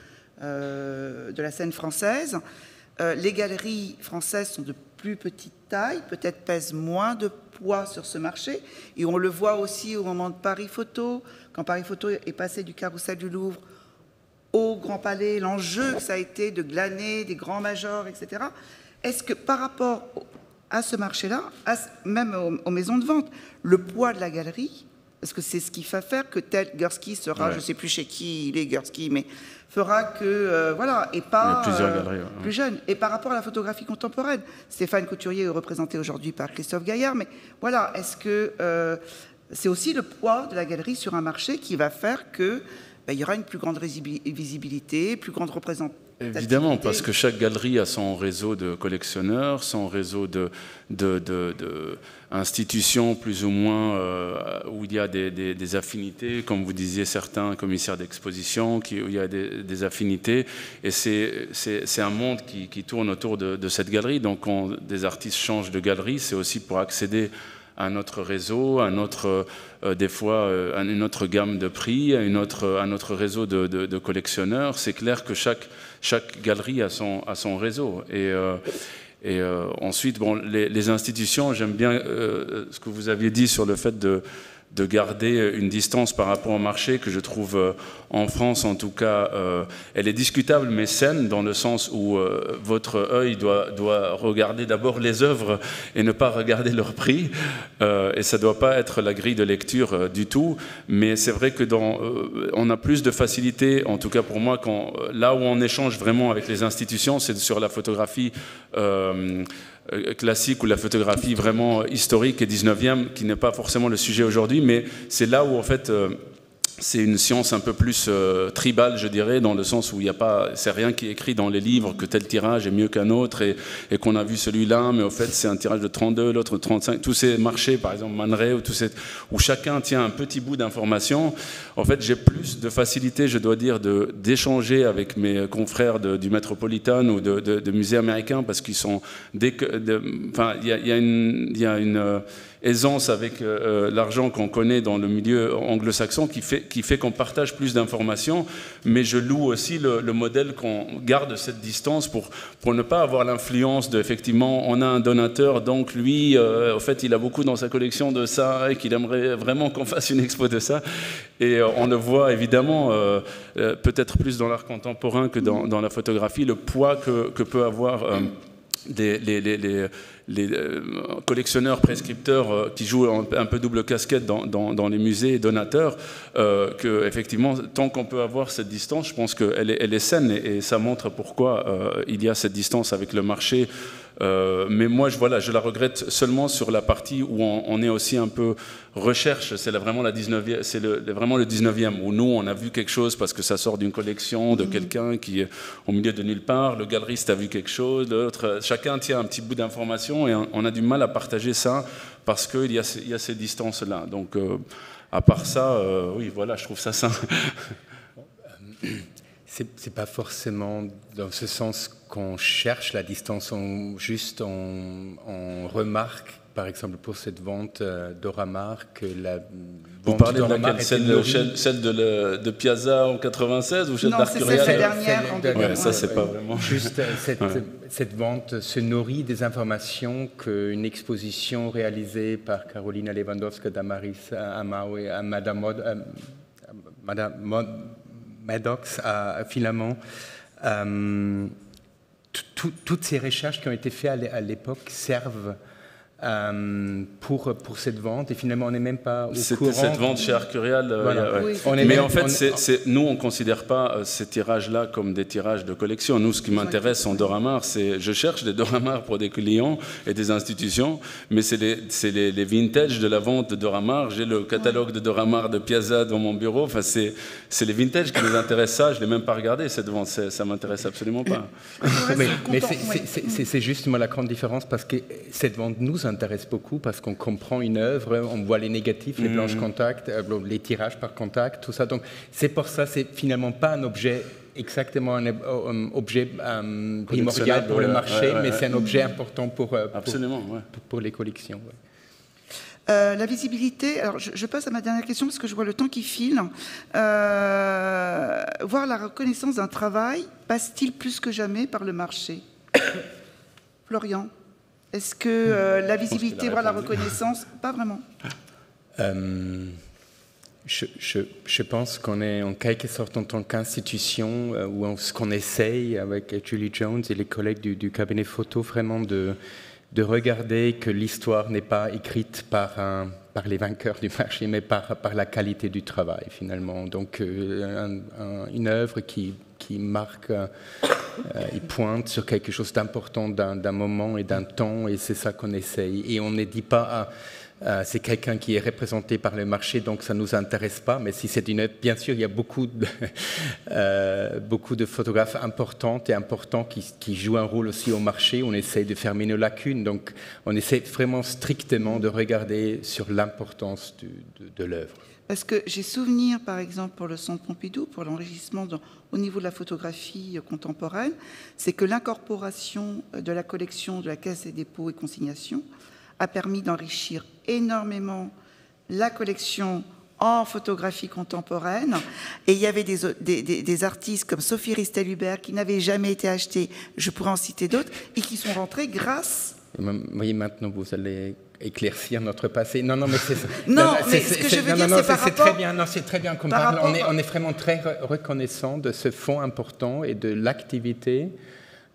la scène française, les galeries françaises sont de plus petite taille, peut-être pèsent moins de poids sur ce marché, et on le voit aussi au moment de Paris Photo, quand Paris Photo est passé du Carrousel du Louvre au Grand Palais, l'enjeu que ça a été de glaner des grands majors, etc. Est-ce que par rapport à ce marché-là, même aux maisons de vente, le poids de la galerie, parce que c'est ce qui va faire que tel Gursky sera, je ne sais plus chez qui il est Gursky, mais fera que, voilà, et pas plus jeune. Et par rapport à la photographie contemporaine, Stéphane Couturier est représenté aujourd'hui par Christophe Gaillard, mais voilà, est-ce que c'est aussi le poids de la galerie sur un marché qui va faire que il y aura une plus grande visibilité, plus grande représentation? Évidemment, parce que chaque galerie a son réseau de collectionneurs, son réseau d'institutions plus ou moins où il y a des affinités, comme vous disiez, certains commissaires d'exposition, où il y a des affinités. Et c'est un monde qui tourne autour de cette galerie. Donc quand des artistes changent de galerie, c'est aussi pour accéder à un autre réseau, des fois à une autre gamme de prix, à un autre réseau de collectionneurs. C'est clair que chaque galerie a son réseau. Et ensuite, bon, les institutions, j'aime bien ce que vous aviez dit sur le fait de garder une distance par rapport au marché que je trouve en France en tout cas elle est discutable mais saine dans le sens où votre œil doit regarder d'abord les œuvres et ne pas regarder leur prix et ça ne doit pas être la grille de lecture du tout, mais c'est vrai que on a plus de facilité, en tout cas pour moi, là où on échange vraiment avec les institutions, c'est sur la photographie classique ou la photographie vraiment historique et 19e, qui n'est pas forcément le sujet aujourd'hui, mais c'est là où en fait c'est une science un peu plus tribale, je dirais, dans le sens où il n'y a pas, c'est rien qui est écrit dans les livres que tel tirage est mieux qu'un autre et qu'on a vu celui-là, mais au fait c'est un tirage de 32, l'autre 35. Tous ces marchés, par exemple Man Ray, où chacun tient un petit bout d'information. En fait, j'ai plus de facilité, je dois dire, d'échanger avec mes confrères du Metropolitan ou de musées américains parce qu'ils sont enfin, il y a une aisance avec l'argent qu'on connaît dans le milieu anglo-saxon qui fait qu'on partage plus d'informations, mais je loue aussi le modèle qu'on garde cette distance pour ne pas avoir l'influence de, effectivement, on a un donateur, donc lui, au fait, il a beaucoup dans sa collection de ça et qu'il aimerait vraiment qu'on fasse une expo de ça. Et on le voit évidemment, peut-être plus dans l'art contemporain que dans la photographie, le poids que peut avoir les collectionneurs, prescripteurs qui jouent un peu double casquette dans les musées et donateurs, que effectivement, tant qu'on peut avoir cette distance, je pense qu'elle est saine et ça montre pourquoi il y a cette distance avec le marché. Mais moi, je la regrette seulement sur la partie où on est aussi un peu recherche. C'est vraiment vraiment le 19e, où nous, on a vu quelque chose parce que ça sort d'une collection de quelqu'un qui est au milieu de nulle part. Le galeriste a vu quelque chose, l'autre. Chacun tient un petit bout d'information et on a du mal à partager ça parce qu'il y a ces distances-là. Donc, à part ça, oui, voilà, je trouve ça sain. C'est pas forcément dans ce sens qu'on cherche la distance, on remarque, par exemple pour cette vente d'Oramar, que la Vous parlez de laquelle, celle de Piazza en 96 ou celle d'Arcurial? Non, c'est celle dernière. Ouais, ça, c'est pas vraiment... Juste cette vente se nourrit des informations qu'une exposition réalisée par Karolina Lewandowska, Damaris Amau et Madame Maddox à Filament. Toutes ces recherches qui ont été faites à l'époque servent pour cette vente et finalement on n'est même pas au courant. Cette vente chez Arcurial. Voilà. Ouais. Oui, mais en fait, nous on ne considère pas ces tirages-là comme des tirages de collection. Nous, ce qui m'intéresse en Doramar, je cherche des Doramar pour des clients et des institutions, mais c'est les vintages de la vente de Doramar. J'ai le catalogue de Doramar de Piazza dans mon bureau. Enfin, c'est les vintages qui nous intéressent. Ça, je ne l'ai même pas regardé cette vente. Ça m'intéresse absolument pas. Mais c'est justement la grande différence parce que cette vente nous intéresse beaucoup parce qu'on comprend une œuvre, on voit les négatifs, les planches contact, les tirages par contact, tout ça. Donc c'est pour ça, c'est finalement pas un objet exactement un objet primordial pour le marché, mais c'est un objet important pour les collections. Ouais. La visibilité, alors je passe à ma dernière question parce que je vois le temps qui file. Voir la reconnaissance d'un travail passe-t-il plus que jamais par le marché? Florian, est-ce que la visibilité, voir la reconnaissance, pas vraiment? Je pense qu'on est en quelque sorte en tant qu'institution où ce qu'on essaye avec Julie Jones et les collègues du cabinet photo vraiment de regarder que l'histoire n'est pas écrite par les vainqueurs du marché, mais par la qualité du travail finalement. Donc une œuvre qui marque et pointe sur quelque chose d'important d'un moment et d'un temps, et c'est ça qu'on essaye. Et on ne dit pas c'est quelqu'un qui est représenté par le marché, donc ça ne nous intéresse pas, mais si c'est une œuvre, bien sûr, il y a beaucoup de photographes importants qui jouent un rôle aussi au marché. On essaye de fermer nos lacunes, donc on essaie vraiment strictement de regarder sur l'importance de l'œuvre. Parce que j'ai souvenir, par exemple, pour le Centre Pompidou, pour l'enrichissement au niveau de la photographie contemporaine, c'est que l'incorporation de la collection de la Caisse des dépôts et consignations a permis d'enrichir énormément la collection en photographie contemporaine. Et il y avait des artistes comme Sophie Ristel-Hubert qui n'avaient jamais été achetés, je pourrais en citer d'autres, et qui sont rentrés grâce... Oui, maintenant vous allez éclaircir notre passé. Non, mais c'est... non, mais ce que je veux dire, c'est par rapport... Très bien, c'est très bien qu'on parle. On est vraiment très reconnaissant de ce fonds important et de l'activité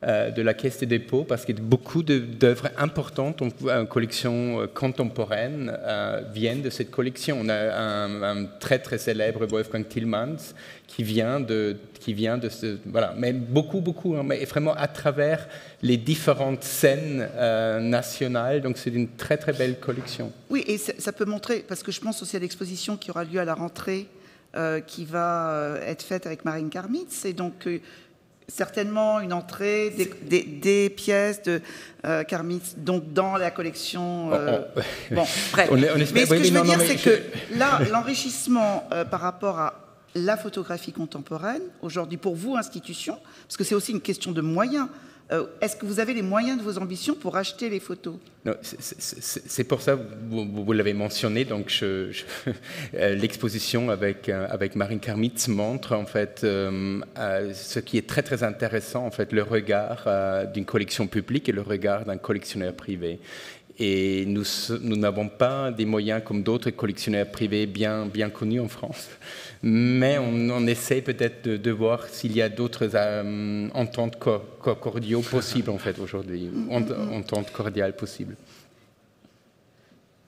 de la Caisse des dépôts, parce que beaucoup d'œuvres importantes en collection contemporaine viennent de cette collection. On a un très très célèbre Wolfgang Tillmans qui vient de ce... Voilà, mais beaucoup, hein, mais vraiment à travers les différentes scènes nationales, donc c'est une très très belle collection. Oui, et ça peut montrer, parce que je pense aussi à l'exposition qui aura lieu à la rentrée qui va être faite avec Marine Karmitz, et donc certainement une entrée des pièces de Karmitz donc dans la collection. Bon, bref. Mais ce que je veux dire, c'est que là, l'enrichissement par rapport à la photographie contemporaine, aujourd'hui pour vous, institution, parce que c'est aussi une question de moyens. Est-ce que vous avez les moyens de vos ambitions pour acheter les photos? C'est pour ça, vous l'avez mentionné, donc l'exposition avec Marine Karmitz montre en fait ce qui est très très intéressant, en fait, le regard d'une collection publique et le regard d'un collectionneur privé. Et nous n'avons pas des moyens comme d'autres collectionneurs privés bien connus en France. Mais on essaie peut-être de voir s'il y a d'autres ententes cordiales possibles, en fait, aujourd'hui. Ententes cordiales possibles.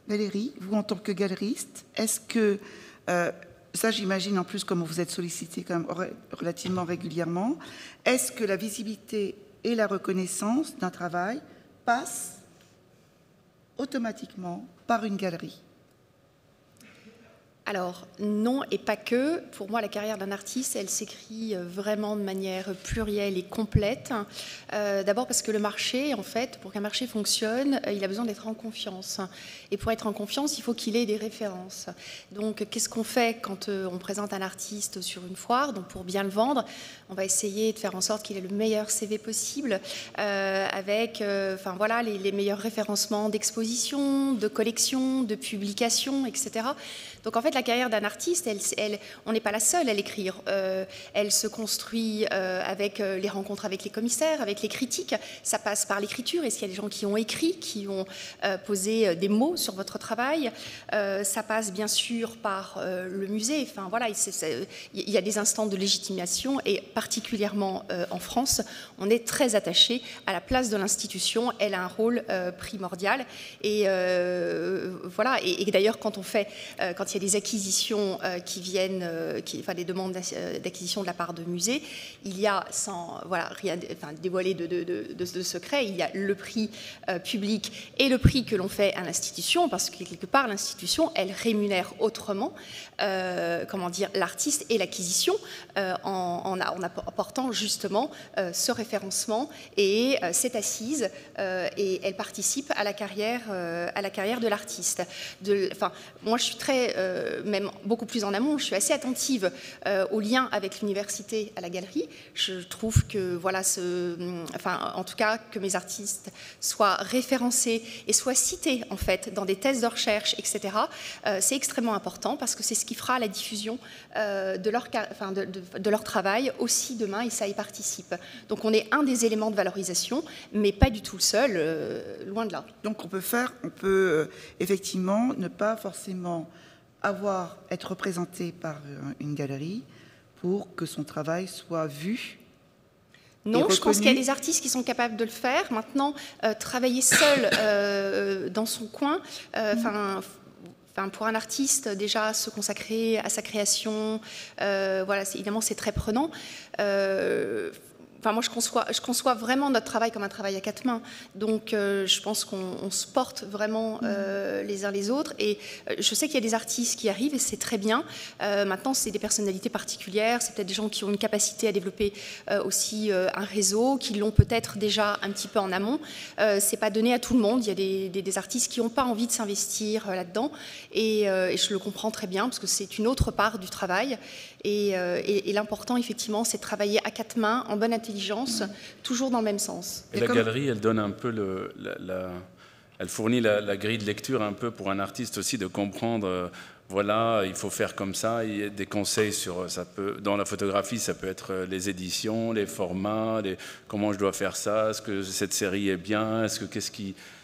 Valérie, vous, en tant que galeriste, est-ce que... ça, j'imagine, en plus, comme vous êtes sollicité quand même relativement régulièrement, est-ce que la visibilité et la reconnaissance d'un travail passent automatiquement par une galerie? Alors, non, et pas que. Pour moi, la carrière d'un artiste, elle s'écrit vraiment de manière plurielle et complète. D'abord parce que le marché, en fait, pour qu'un marché fonctionne, il a besoin d'être en confiance. Et pour être en confiance, il faut qu'il ait des références. Donc, qu'est-ce qu'on fait quand on présente un artiste sur une foire? Donc, pour bien le vendre, on va essayer de faire en sorte qu'il ait le meilleur CV possible, avec voilà, les meilleurs référencements d'exposition, de collection, de publication, etc. Donc en fait, la carrière d'un artiste, on n'est pas la seule à l'écrire. Elle se construit avec les rencontres avec les commissaires, avec les critiques. Ça passe par l'écriture. Est-ce qu'il y a des gens qui ont écrit, qui ont posé des mots sur votre travail? Ça passe bien sûr par le musée. Enfin voilà, il y a des instants de légitimation, et particulièrement en France, on est très attaché à la place de l'institution. Elle a un rôle primordial. Et voilà. Et d'ailleurs, quand il y a des acquisitions qui viennent, des demandes d'acquisition de la part de musées, il y a, sans rien dévoiler de secret, il y a le prix public et le prix que l'on fait à l'institution, parce que quelque part l'institution, elle rémunère autrement l'artiste et l'acquisition en apportant justement ce référencement et cette assise, et elle participe à la carrière de l'artiste. Moi je suis même beaucoup plus en amont, je suis assez attentive au lien avec l'université à la galerie. Je trouve que en tout cas que mes artistes soient référencés et soient cités en fait dans des thèses de recherche, etc. C'est extrêmement important, parce que c'est ce qui fera la diffusion de leur travail aussi demain, et ça y participe. Donc on est un des éléments de valorisation, mais pas du tout le seul, loin de là. Donc on peut effectivement ne pas forcément être représenté par une galerie pour que son travail soit vu. Non, je pense qu'il y a des artistes qui sont capables de le faire. Maintenant, travailler seul dans son coin, pour un artiste, déjà se consacrer à sa création, évidemment c'est très prenant. Moi, je conçois vraiment notre travail comme un travail à quatre mains. Donc, je pense qu'on se porte vraiment les uns les autres. Et je sais qu'il y a des artistes qui arrivent, et c'est très bien. Maintenant, c'est des personnalités particulières. C'est peut-être des gens qui ont une capacité à développer aussi un réseau, qui l'ont peut-être déjà un petit peu en amont. C'est pas donné à tout le monde. Il y a des artistes qui n'ont pas envie de s'investir là-dedans. Et je le comprends très bien, parce que c'est une autre part du travail. Et l'important, effectivement, c'est de travailler à quatre mains, en bonne intelligence, toujours dans le même sens. Et la galerie, elle donne un peu elle fournit la grille de lecture un peu pour un artiste aussi, de comprendre, il faut faire comme ça. Il y a des conseils dans la photographie, ça peut être les éditions, les formats, comment je dois faire ça, est-ce que cette série est bien,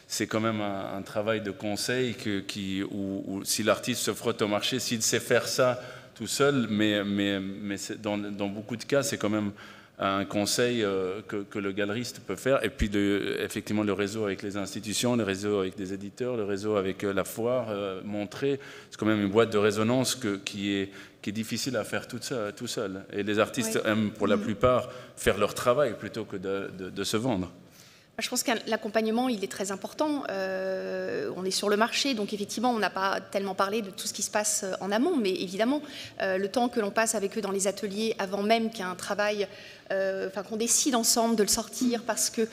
c'est quand même un travail de conseil où si l'artiste se frotte au marché, s'il sait faire ça tout seul, mais dans beaucoup de cas, c'est quand même un conseil que le galeriste peut faire. Et puis, effectivement, le réseau avec les institutions, le réseau avec des éditeurs, le réseau avec la foire, montrer. C'est quand même une boîte de résonance qui est difficile à faire tout seul. Et les artistes aiment, pour la plupart, faire leur travail plutôt que de se vendre. Je pense que l'accompagnement, il est très important. On est sur le marché, donc effectivement, on n'a pas tellement parlé de tout ce qui se passe en amont, mais évidemment, le temps que l'on passe avec eux dans les ateliers, avant même qu'il y ait un travail, qu'on décide ensemble de le sortir, parce que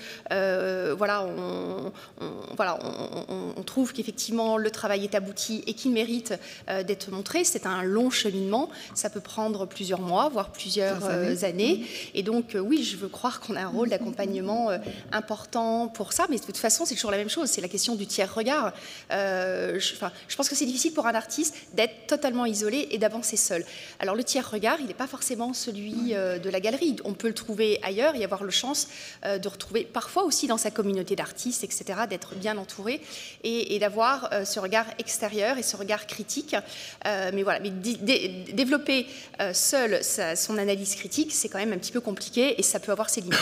on trouve qu'effectivement le travail est abouti et qu'il mérite d'être montré. C'est un long cheminement. Ça peut prendre plusieurs mois, voire plusieurs années. Et donc, oui, je veux croire qu'on a un rôle d'accompagnement important pour ça, mais de toute façon, c'est toujours la même chose. C'est la question du tiers regard. Je pense que c'est difficile pour un artiste d'être totalement isolé et d'avancer seul. Alors, le tiers regard, il n'est pas forcément celui de la galerie. On peut le trouver ailleurs et avoir la chance de retrouver parfois aussi dans sa communauté d'artistes, etc., d'être bien entouré et d'avoir ce regard extérieur et ce regard critique. Mais voilà, développer seul son analyse critique, c'est quand même un petit peu compliqué et ça peut avoir ses limites.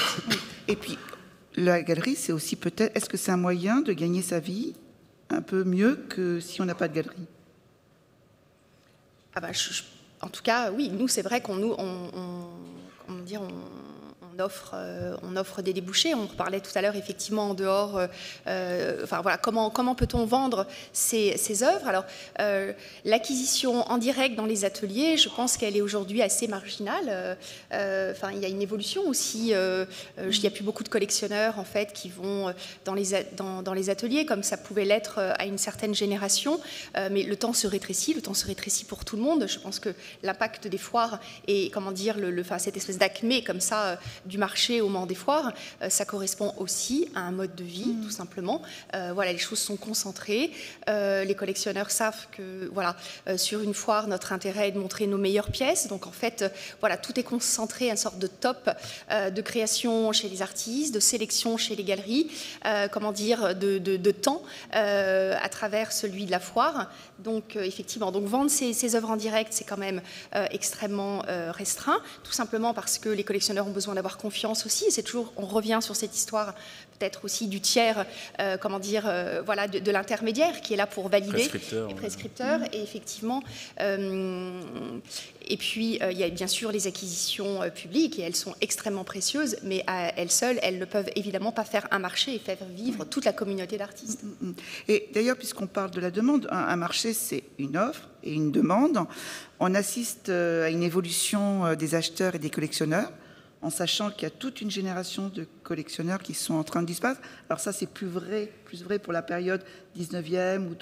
Et puis, la galerie, c'est aussi peut-être, est-ce que c'est un moyen de gagner sa vie un peu mieux que si on n'a pas de galerie? En tout cas, oui, nous, c'est vrai qu'on offre des débouchés. On parlait tout à l'heure, effectivement, en dehors. Comment peut-on vendre ces œuvres? Alors, l'acquisition en direct dans les ateliers, je pense qu'elle est aujourd'hui assez marginale. Il y a une évolution aussi. Il n'y a plus beaucoup de collectionneurs, en fait, qui vont dans les ateliers, comme ça pouvait l'être à une certaine génération. Mais le temps se rétrécit. Le temps se rétrécit pour tout le monde. Je pense que l'impact des foires et, cette espèce d'acmé, comme ça, du marché au moment des foires, ça correspond aussi à un mode de vie, tout simplement. Les choses sont concentrées. Les collectionneurs savent que, sur une foire, notre intérêt est de montrer nos meilleures pièces. Donc, en fait, tout est concentré, une sorte de top de création chez les artistes, de sélection chez les galeries, de temps à travers celui de la foire. Donc, effectivement, vendre ces œuvres en direct, c'est quand même extrêmement restreint, tout simplement parce que les collectionneurs ont besoin d'avoir confiance aussi. C'est toujours, on revient sur cette histoire peut-être aussi du tiers, de l'intermédiaire qui est là pour valider les prescripteurs. Et effectivement, et puis il y a bien sûr les acquisitions publiques et elles sont extrêmement précieuses, mais à elles seules, elles ne peuvent évidemment pas faire un marché et faire vivre toute la communauté d'artistes. Et d'ailleurs, puisqu'on parle de la demande, un marché, c'est une offre et une demande. On assiste à une évolution des acheteurs et des collectionneurs, en sachant qu'il y a toute une génération de collectionneurs qui sont en train de disparaître. Alors ça, c'est plus vrai pour la période 19e ou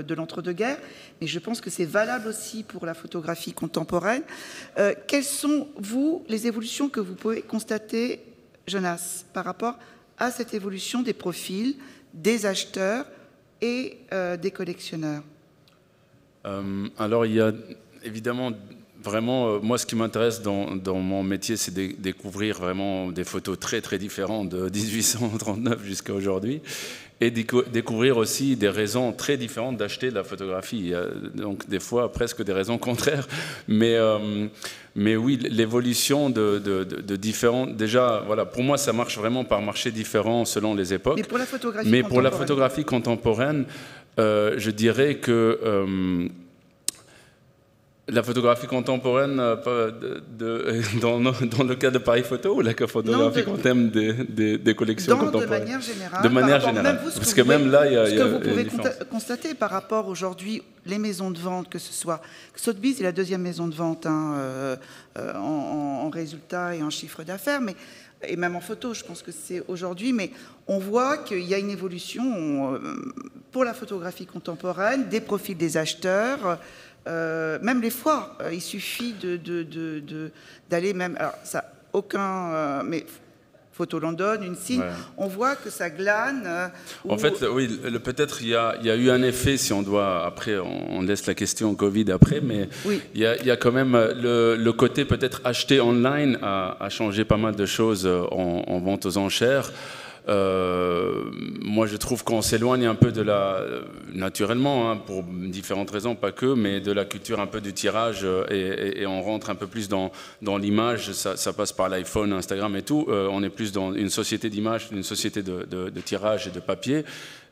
de l'entre-deux-guerres, mais je pense que c'est valable aussi pour la photographie contemporaine. Quelles sont, vous, les évolutions que vous pouvez constater, Jonas, par rapport à cette évolution des profils des acheteurs et des collectionneurs? Alors, il y a évidemment... Vraiment, moi, ce qui m'intéresse dans mon métier, c'est de découvrir vraiment des photos très, très différentes de 1839 jusqu'à aujourd'hui et découvrir aussi des raisons très différentes d'acheter de la photographie. Il y a donc des fois presque des raisons contraires. Mais oui, l'évolution de différentes... Déjà, pour moi, ça marche vraiment par marché différent selon les époques. Mais pour la photographie contemporaine, je dirais que... La photographie contemporaine, dans le cas de Paris Photo ou la photographie qu'on aime des collections contemporaines? De manière générale. Parce que même là, il y a... Ce que vous pouvez constater par rapport aujourd'hui, les maisons de vente, que ce soit Sotheby's, c'est la deuxième maison de vente en résultats et en chiffre d'affaires, et même en photo, je pense que c'est aujourd'hui, mais on voit qu'il y a une évolution pour la photographie contemporaine, des profils des acheteurs. Même les foires, il suffit d'aller même... Alors, ça, aucun... mais Photo London, une signe, on voit que ça glane. En fait, oui, peut-être il y a eu un effet, si on doit... Après, on laisse la question Covid après, mais oui. il y a quand même le côté peut-être acheter online a changé pas mal de choses en vente aux enchères. Moi, je trouve qu'on s'éloigne un peu de naturellement, pour différentes raisons, pas que, mais de la culture un peu du tirage et on rentre un peu plus dans l'image. Ça passe par l'iPhone, Instagram et tout. On est plus dans une société d'image, une société de tirage et de papier.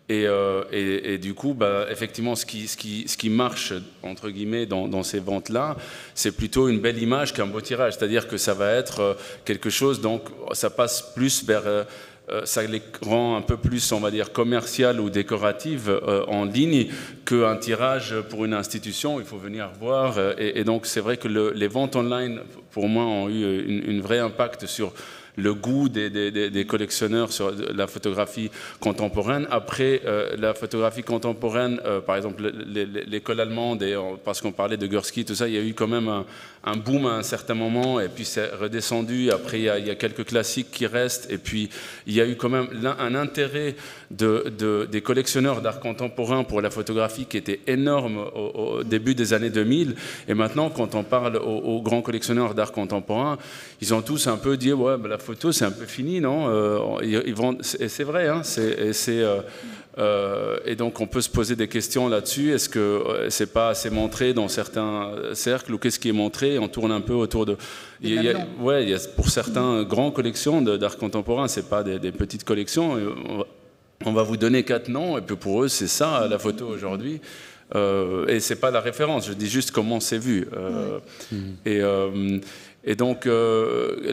Et du coup, effectivement, ce qui marche, entre guillemets, dans ces ventes-là, c'est plutôt une belle image qu'un beau tirage. C'est-à-dire que ça va être quelque chose, donc ça passe plus vers... ça les rend un peu plus, on va dire, commerciales ou décoratives en ligne qu'un tirage pour une institution. Il faut venir voir. Et donc, c'est vrai que les ventes online, pour moi, ont eu un vrai impact sur le goût des collectionneurs sur la photographie contemporaine. Après, la photographie contemporaine, par exemple, l'école allemande, parce qu'on parlait de Gursky, tout ça, il y a eu quand même un boom à un certain moment, et puis c'est redescendu. Après, il y a quelques classiques qui restent, et puis il y a eu quand même un intérêt des collectionneurs d'art contemporain pour la photographie qui était énorme au début des années 2000. Et maintenant, quand on parle aux grands collectionneurs d'art contemporain, ils ont tous un peu dit, ouais, ben, la photo, c'est un peu fini, non? Et c'est vrai, hein, et donc on peut se poser des questions là-dessus. Est-ce que c'est pas assez montré dans certains cercles, ou qu'est-ce qui est montré? On tourne un peu autour de... pour certains grands collections d'art contemporain, c'est pas des petites collections. On va vous donner 4 noms, et puis pour eux, c'est ça la photo aujourd'hui. Et c'est pas la référence, je dis juste comment c'est vu. Et donc,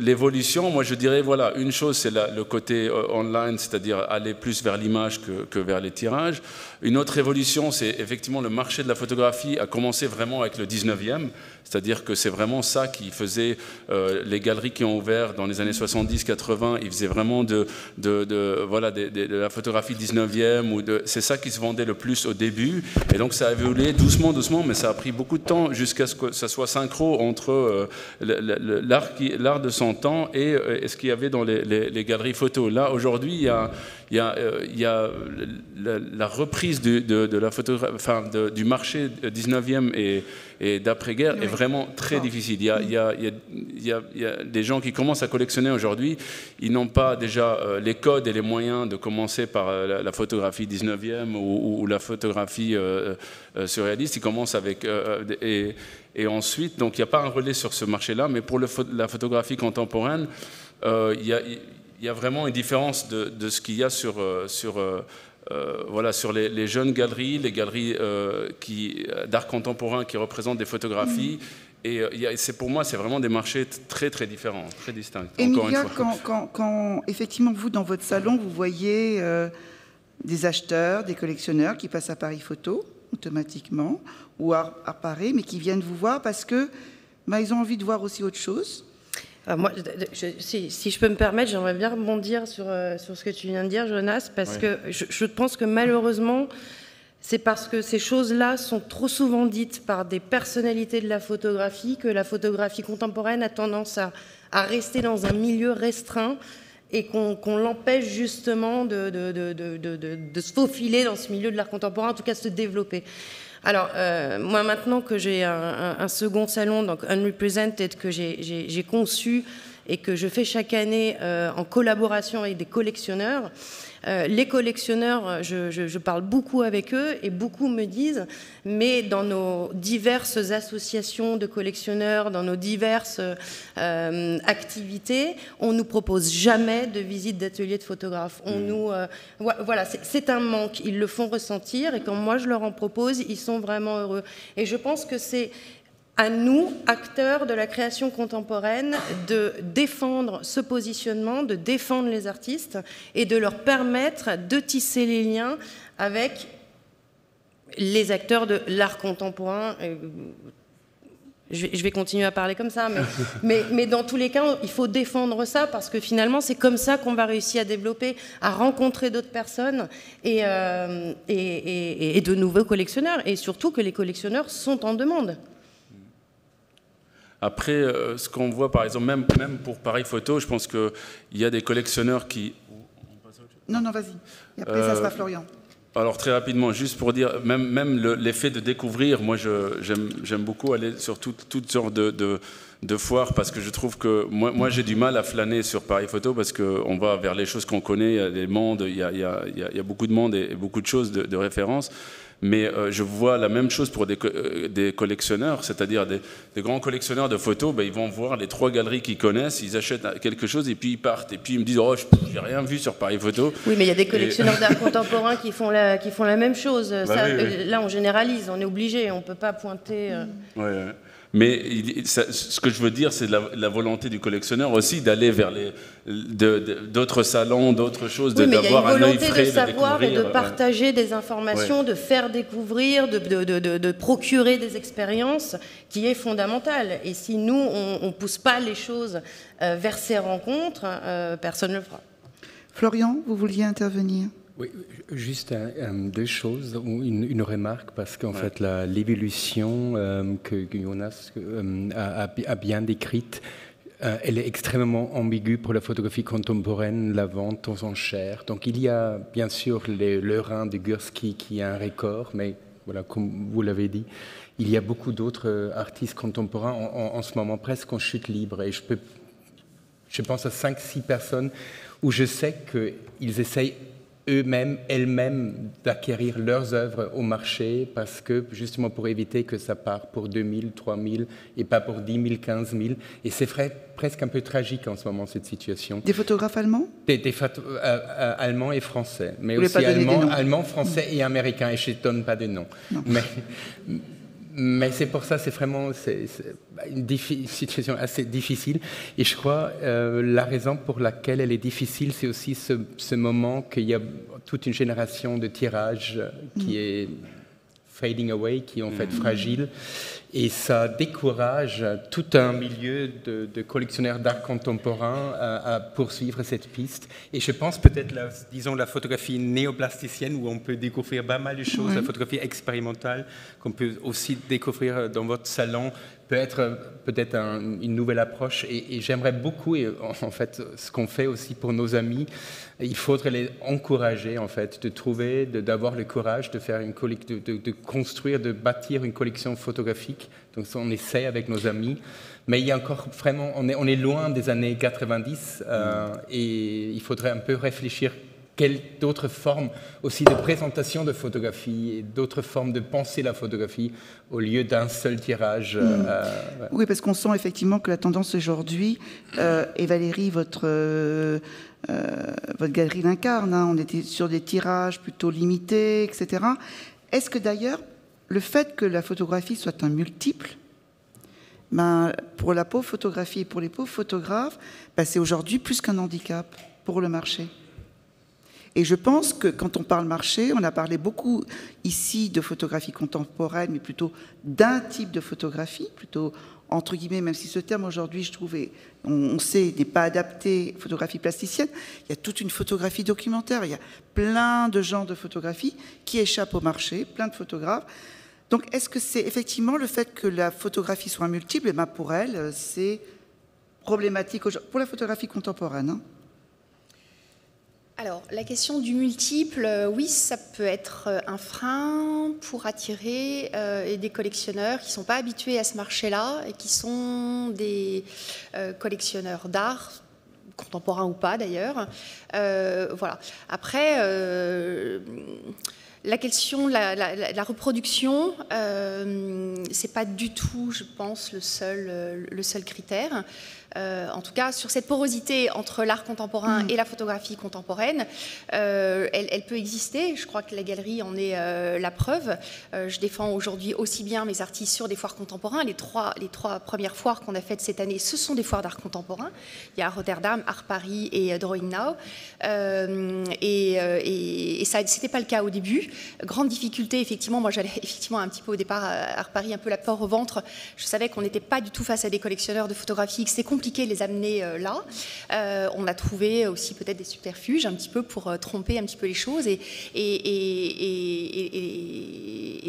l'évolution, moi je dirais, voilà, une chose c'est le côté online, c'est-à-dire aller plus vers l'image que vers les tirages. Une autre évolution, c'est effectivement le marché de la photographie a commencé vraiment avec le 19e, c'est-à-dire que c'est vraiment ça qui faisait, les galeries qui ont ouvert dans les années 70-80, ils faisaient vraiment de la photographie 19e, c'est ça qui se vendait le plus au début, et donc ça a évolué doucement, mais ça a pris beaucoup de temps jusqu'à ce que ça soit synchro entre l'art de son temps et ce qu'il y avait dans les galeries photos. Là, aujourd'hui, il y a la reprise de la photographie, du marché 19e et d'après-guerre est vraiment très difficile. Il y a des gens qui commencent à collectionner aujourd'hui, ils n'ont pas déjà les codes et les moyens de commencer par la photographie 19e ou la photographie surréaliste. Ils commencent avec... Et ensuite, donc il n'y a pas un relais sur ce marché-là, mais pour la photographie contemporaine, il y a vraiment une différence de ce qu'il y a sur les jeunes galeries, les galeries d'art contemporain qui représentent des photographies. Et pour moi, c'est vraiment des marchés très, très différents, très distincts. Emilia, quand effectivement, vous, dans votre salon, vous voyez des acheteurs, des collectionneurs qui passent à Paris Photo, automatiquement, ou à Paris, mais qui viennent vous voir parce que ils ont envie de voir aussi autre chose. Moi, si je peux me permettre, j'aimerais bien rebondir sur ce que tu viens de dire, Jonas, parce que je pense que malheureusement, c'est parce que ces choses-là sont trop souvent dites par des personnalités de la photographie que la photographie contemporaine a tendance à rester dans un milieu restreint et qu'on l'empêche justement de se faufiler dans ce milieu de l'art contemporain, en tout cas de se développer. Alors, moi, maintenant que j'ai un second salon, donc Unrepresented, que j'ai conçu et que je fais chaque année en collaboration avec des collectionneurs, les collectionneurs, je parle beaucoup avec eux et beaucoup me disent, mais dans nos diverses associations de collectionneurs, dans nos diverses activités, on ne nous propose jamais de visite d'atelier de photographe. Voilà, c'est un manque. Ils le font ressentir et quand moi je leur en propose, ils sont vraiment heureux. Et je pense que c'est à nous, acteurs de la création contemporaine, de défendre ce positionnement, de défendre les artistes et de leur permettre de tisser les liens avec les acteurs de l'art contemporain. Je vais continuer à parler comme ça, mais dans tous les cas, il faut défendre ça parce que finalement, c'est comme ça qu'on va réussir à développer, à rencontrer d'autres personnes et de nouveaux collectionneurs. Et surtout que les collectionneurs sont en demande. Après, ce qu'on voit, par exemple, même pour Paris Photo, je pense qu'il y a des collectionneurs qui... Non, vas-y. Et après, ça sera Florian. Alors, très rapidement, juste pour dire, même l'effet de découvrir, moi, j'aime beaucoup aller sur toutes sortes de foires parce que je trouve que moi j'ai du mal à flâner sur Paris Photo parce qu'on va vers les choses qu'on connaît, il y a des mondes, il y a beaucoup de monde et beaucoup de choses de référence. Mais je vois la même chose pour des collectionneurs, c'est-à-dire des grands collectionneurs de photos, ils vont voir les 3 galeries qu'ils connaissent, ils achètent quelque chose et puis ils partent. Et puis ils me disent « Oh, j'ai rien vu sur Paris Photo ». Oui, mais il y a des collectionneurs d'art contemporain qui font la même chose. Oui. Là, on généralise, on est obligé, on ne peut pas pointer... Ouais. Mais ce que je veux dire, c'est la volonté du collectionneur aussi d'aller vers d'autres salons, d'autres choses, d'avoir un œil frais, de savoir et de partager des informations, de faire découvrir, de procurer des expériences, qui est fondamentale. Et si nous, on ne pousse pas les choses vers ces rencontres, personne ne le fera. Florian, vous vouliez intervenir ? Oui, juste deux choses, une remarque, parce qu'en fait, l'évolution que Jonas a bien décrite, elle est extrêmement ambiguë pour la photographie contemporaine, la vente aux enchères. Donc il y a bien sûr le Rhin de Gursky qui a un record, mais voilà, comme vous l'avez dit, il y a beaucoup d'autres artistes contemporains en ce moment presque en chute libre. Et je pense à 5-6 personnes où je sais qu'ils essayent elles-mêmes d'acquérir leurs œuvres au marché parce que, justement, pour éviter que ça parte pour 2 000, 3 000 et pas pour 10 000, 15 000. Et c'est presque un peu tragique en ce moment, cette situation. Des photographes allemands ? Allemands et français. Mais aussi allemands, français et américains. Et je ne donne pas de nom. Mais c'est pour ça, c'est vraiment une situation assez difficile. Et je crois la raison pour laquelle elle est difficile, c'est aussi ce moment qu'il y a toute une génération de tirages qui est fading away, qui est en fait fragile. Et ça décourage tout un milieu de collectionneurs d'art contemporain à poursuivre cette piste. Et je pense peut-être, disons, la photographie néoplasticienne, où on peut découvrir pas mal de choses, la photographie expérimentale, qu'on peut aussi découvrir dans votre salon, peut être peut-être une nouvelle approche. Et j'aimerais beaucoup, et en fait, ce qu'on fait aussi pour nos amis, il faudrait les encourager, en fait, de trouver, d'avoir le courage de faire de construire, de bâtir une collection photographique. Donc on essaie avec nos amis, mais il y a encore vraiment, on est loin des années 90 et il faudrait un peu réfléchir quelles d'autres formes aussi de présentation de photographie et d'autres formes de penser la photographie au lieu d'un seul tirage. Oui, parce qu'on sent effectivement que la tendance aujourd'hui, et Valérie, votre galerie l'incarne, on était sur des tirages plutôt limités, etc. Est-ce que d'ailleurs, le fait que la photographie soit un multiple, pour la pauvre photographie et pour les pauvres photographes, c'est aujourd'hui plus qu'un handicap pour le marché. Et je pense que quand on parle marché, on a parlé beaucoup ici de photographie contemporaine, mais plutôt d'un type de photographie, plutôt entre guillemets, même si ce terme aujourd'hui, je trouve, on sait, n'est pas adapté, photographie plasticienne. Il y a toute une photographie documentaire, il y a plein de genres de photographie qui échappent au marché, plein de photographes. Donc, est-ce que c'est effectivement le fait que la photographie soit multiple, pour elle, c'est problématique pour la photographie contemporaine, Alors, la question du multiple, oui, ça peut être un frein pour attirer des collectionneurs qui ne sont pas habitués à ce marché-là et qui sont des collectionneurs d'art, contemporains ou pas d'ailleurs. Voilà. Après, la question de la reproduction, c'est pas du tout, je pense, le seul critère. En tout cas, sur cette porosité entre l'art contemporain et la photographie contemporaine, elle peut exister. Je crois que la galerie en est la preuve. Je défends aujourd'hui aussi bien mes artistes sur des foires contemporains. Les trois premières foires qu'on a faites cette année, ce sont des foires d'art contemporain. Il y a Rotterdam, Art Paris et Drawing Now. Et ça, c'était pas le cas au début. Grande difficulté, effectivement. Moi, j'allais effectivement un petit peu au départ à Art Paris, un peu la peur au ventre. Je savais qu'on n'était pas du tout face à des collectionneurs de photographie, que c'est compliqué de les amener là. On a trouvé aussi peut-être des subterfuges un petit peu pour tromper un petit peu les choses et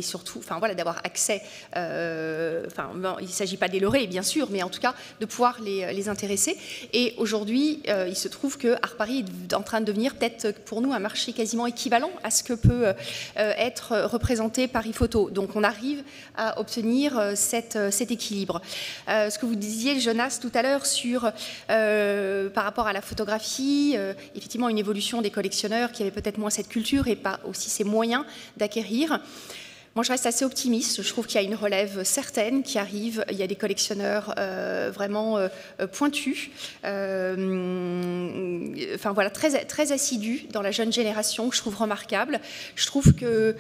surtout, enfin voilà, d'avoir accès. Bon, il ne s'agit pas de les leurrer, bien sûr, mais en tout cas de pouvoir les intéresser. Et aujourd'hui, il se trouve que Art Paris est en train de devenir peut-être pour nous un marché quasiment équivalent à ce que peut être représenté Paris Photo. Donc on arrive à obtenir cet équilibre. Ce que vous disiez, Jonas, tout à l'heure sur par rapport à la photographie, effectivement une évolution des collectionneurs qui avaient peut-être moins cette culture et pas aussi ces moyens d'acquérir. Moi, je reste assez optimiste. Je trouve qu'il y a une relève certaine qui arrive. Il y a des collectionneurs vraiment pointus, enfin voilà, très assidus dans la jeune génération, que je trouve remarquable. Je trouve que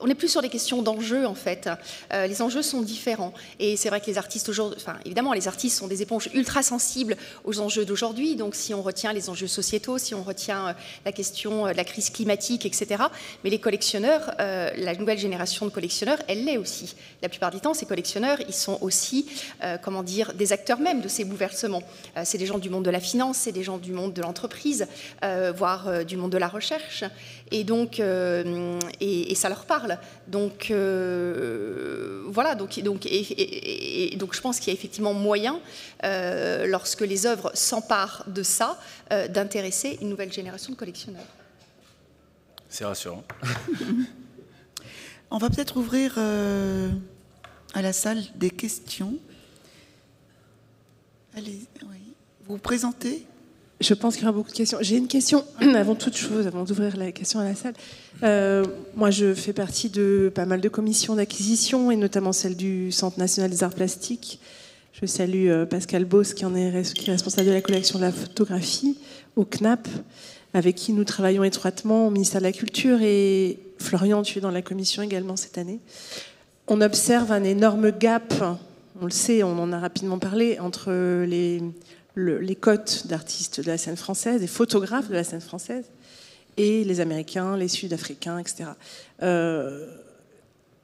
on est plus sur des questions d'enjeux, en fait. Les enjeux sont différents. Et c'est vrai que les artistes aujourd'hui, enfin, évidemment, les artistes sont des éponges ultra sensibles aux enjeux d'aujourd'hui. Donc, si on retient les enjeux sociétaux, si on retient la question de la crise climatique, etc. Mais les collectionneurs, la nouvelle génération de collectionneurs, elle l'est aussi. La plupart du temps, ces collectionneurs, ils sont aussi, comment dire, des acteurs même de ces bouleversements. C'est des gens du monde de la finance, c'est des gens du monde de l'entreprise, voire du monde de la recherche. Et donc, et ça leur parle. Donc, voilà. Donc, je pense qu'il y a effectivement moyen, lorsque les œuvres s'emparent de ça, d'intéresser une nouvelle génération de collectionneurs. C'est rassurant. On va peut-être ouvrir à la salle des questions. Allez, oui. Vous vous présentez ? Je pense qu'il y aura beaucoup de questions. J'ai une question avant toute chose, avant d'ouvrir la question à la salle. Moi, je fais partie de pas mal de commissions d'acquisition, et notamment celle du Centre national des arts plastiques. Je salue Pascal Beauce, qui est responsable de la collection de la photographie au CNAP, avec qui nous travaillons étroitement au ministère de la Culture. Et Florian, tu es dans la commission également cette année. On observe un énorme gap, on le sait, on en a rapidement parlé, entre les cotes d'artistes de la scène française, des photographes de la scène française, et les Américains, les Sud-Africains, etc.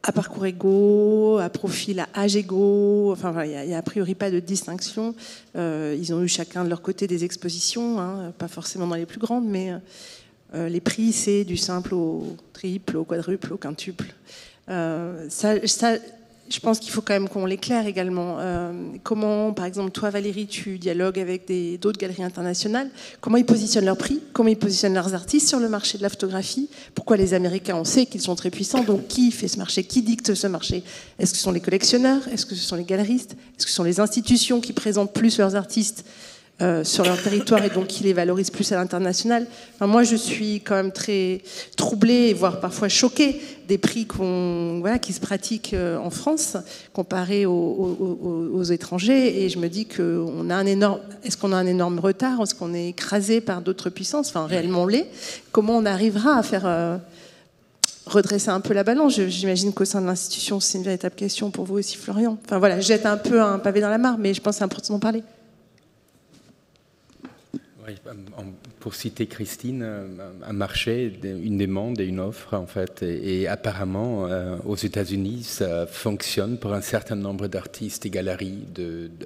À parcours égaux, à profil à âge égaux, enfin voilà, il n'y a a priori pas de distinction. Ils ont eu chacun de leur côté des expositions, hein, pas forcément dans les plus grandes, mais les prix, c'est du simple au triple, au quadruple, au quintuple. Je pense qu'il faut quand même qu'on l'éclaire également. Comment, par exemple, toi, Valérie, tu dialogues avec d'autres galeries internationales. Comment ils positionnent leurs prix ? Comment ils positionnent leurs artistes sur le marché de la photographie ? Pourquoi les Américains, on sait qu'ils sont très puissants, donc qui fait ce marché ? Qui dicte ce marché ? Est-ce que ce sont les collectionneurs ? Est-ce que ce sont les galeristes ? Est-ce que ce sont les institutions qui présentent plus leurs artistes sur leur territoire et donc qui les valorisent plus à l'international? Enfin, moi, je suis quand même très troublée, voire parfois choquée des prix qui se pratiquent en France comparés aux étrangers, et je me dis qu'on a est-ce qu'on a un énorme retard? Est-ce qu'on est écrasé par d'autres puissances? Enfin, réellement on l'est. Comment on arrivera à faire redresser un peu la balance? J'imagine qu'au sein de l'institution, c'est une véritable question pour vous aussi, Florian. Enfin voilà, je jette un peu un pavé dans la mare, mais je pense que c'est important d'en parler. Oui, pour citer Christine, un marché, une demande et une offre, en fait. Et apparemment, aux États-Unis, ça fonctionne pour un certain nombre d'artistes et galeries.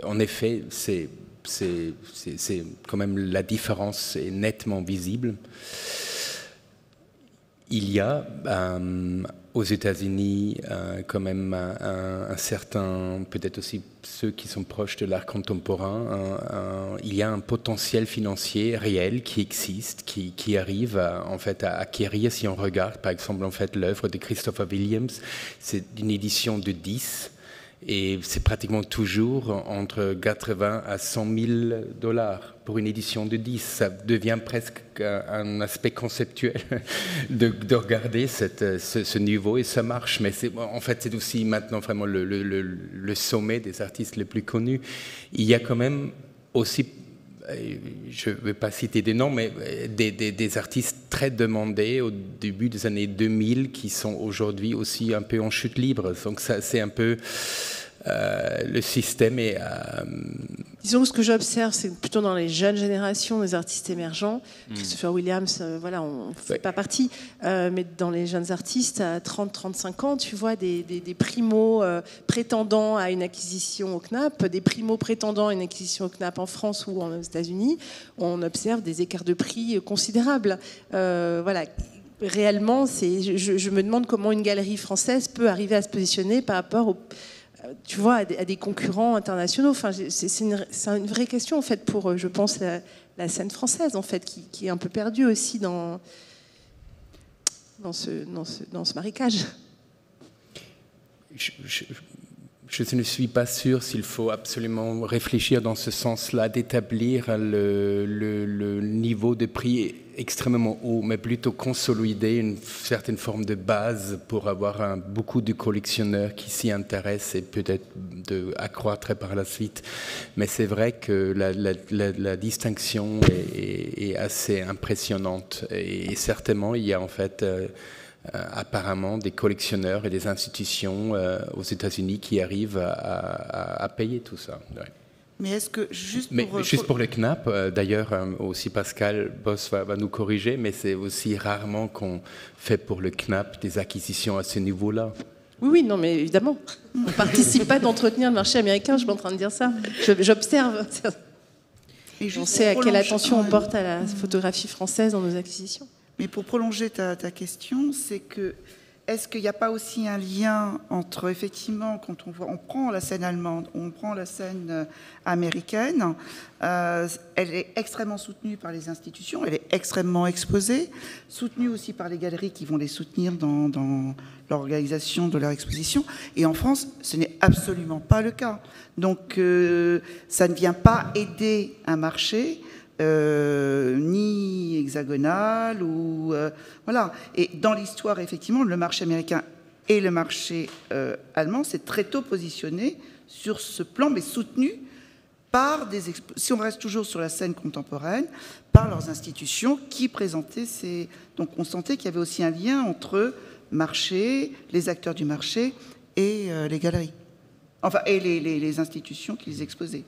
En effet, c'est quand même, la différence est nettement visible. Il y a aux États-Unis quand même un certain, peut-être aussi ceux qui sont proches de l'art contemporain, il y a un potentiel financier réel qui existe, qui arrive en fait à acquérir. Si on regarde par exemple en fait l'œuvre de Christopher Williams, c'est une édition de 10. Et c'est pratiquement toujours entre 80 à 100 000 $ pour une édition de 10. Ça devient presque un aspect conceptuel de regarder ce niveau, et ça marche. Mais en fait, c'est aussi maintenant vraiment le sommet des artistes les plus connus. Il y a quand même aussi, je ne vais pas citer des noms, mais des artistes très demandés au début des années 2000 qui sont aujourd'hui aussi un peu en chute libre. Donc ça, c'est un peu le système est... Disons que ce que j'observe, c'est plutôt dans les jeunes générations, des artistes émergents. Christopher Williams, voilà, on ne fait pas partie, mais dans les jeunes artistes, à 30-35 ans, tu vois des primos prétendant à une acquisition au CNAP, des primos prétendant à une acquisition au CNAP en France ou aux États-Unis. On observe des écarts de prix considérables. Voilà. Réellement, je me demande comment une galerie française peut arriver à se positionner par rapport tu vois, à des concurrents internationaux. Enfin, c'est une vraie question, en fait, pour, je pense, la scène française, en fait, qui est un peu perdue aussi dans ce marécage. Je ne suis pas sûr s'il faut absolument réfléchir dans ce sens-là, d'établir le niveau de prix extrêmement haut, mais plutôt consolider une certaine forme de base pour avoir beaucoup de collectionneurs qui s'y intéressent et peut-être accroître par la suite. Mais c'est vrai que la distinction est assez impressionnante et certainement il y a en fait apparemment des collectionneurs et des institutions aux États-Unis qui arrivent à payer tout ça. Ouais. Mais est-ce que juste pour le CNAP, d'ailleurs aussi Pascal Boss va nous corriger, mais c'est aussi rarement qu'on fait pour le CNAP des acquisitions à ce niveau-là. Oui, non, mais évidemment. On ne participe pas d'entretenir le marché américain, je suis pas en train de dire ça. J'observe. On sait à quelle attention on porte à la photographie française dans nos acquisitions. Mais pour prolonger ta question, c'est que est-ce qu'il n'y a pas aussi un lien entre, effectivement, quand on prend la scène allemande, on prend la scène américaine, elle est extrêmement soutenue par les institutions, elle est extrêmement exposée, soutenue aussi par les galeries qui vont les soutenir dans l'organisation de leur exposition. Et en France, ce n'est absolument pas le cas. Donc, ça ne vient pas aider un marché ni hexagonal ou voilà. Et dans l'histoire, effectivement, le marché américain et le marché allemand s'est très tôt positionné sur ce plan, mais soutenu par si on reste toujours sur la scène contemporaine, par leurs institutions qui présentaient ces. Donc on sentait qu'il y avait aussi un lien entre marché, les acteurs du marché et les galeries, enfin et les institutions qui les exposaient.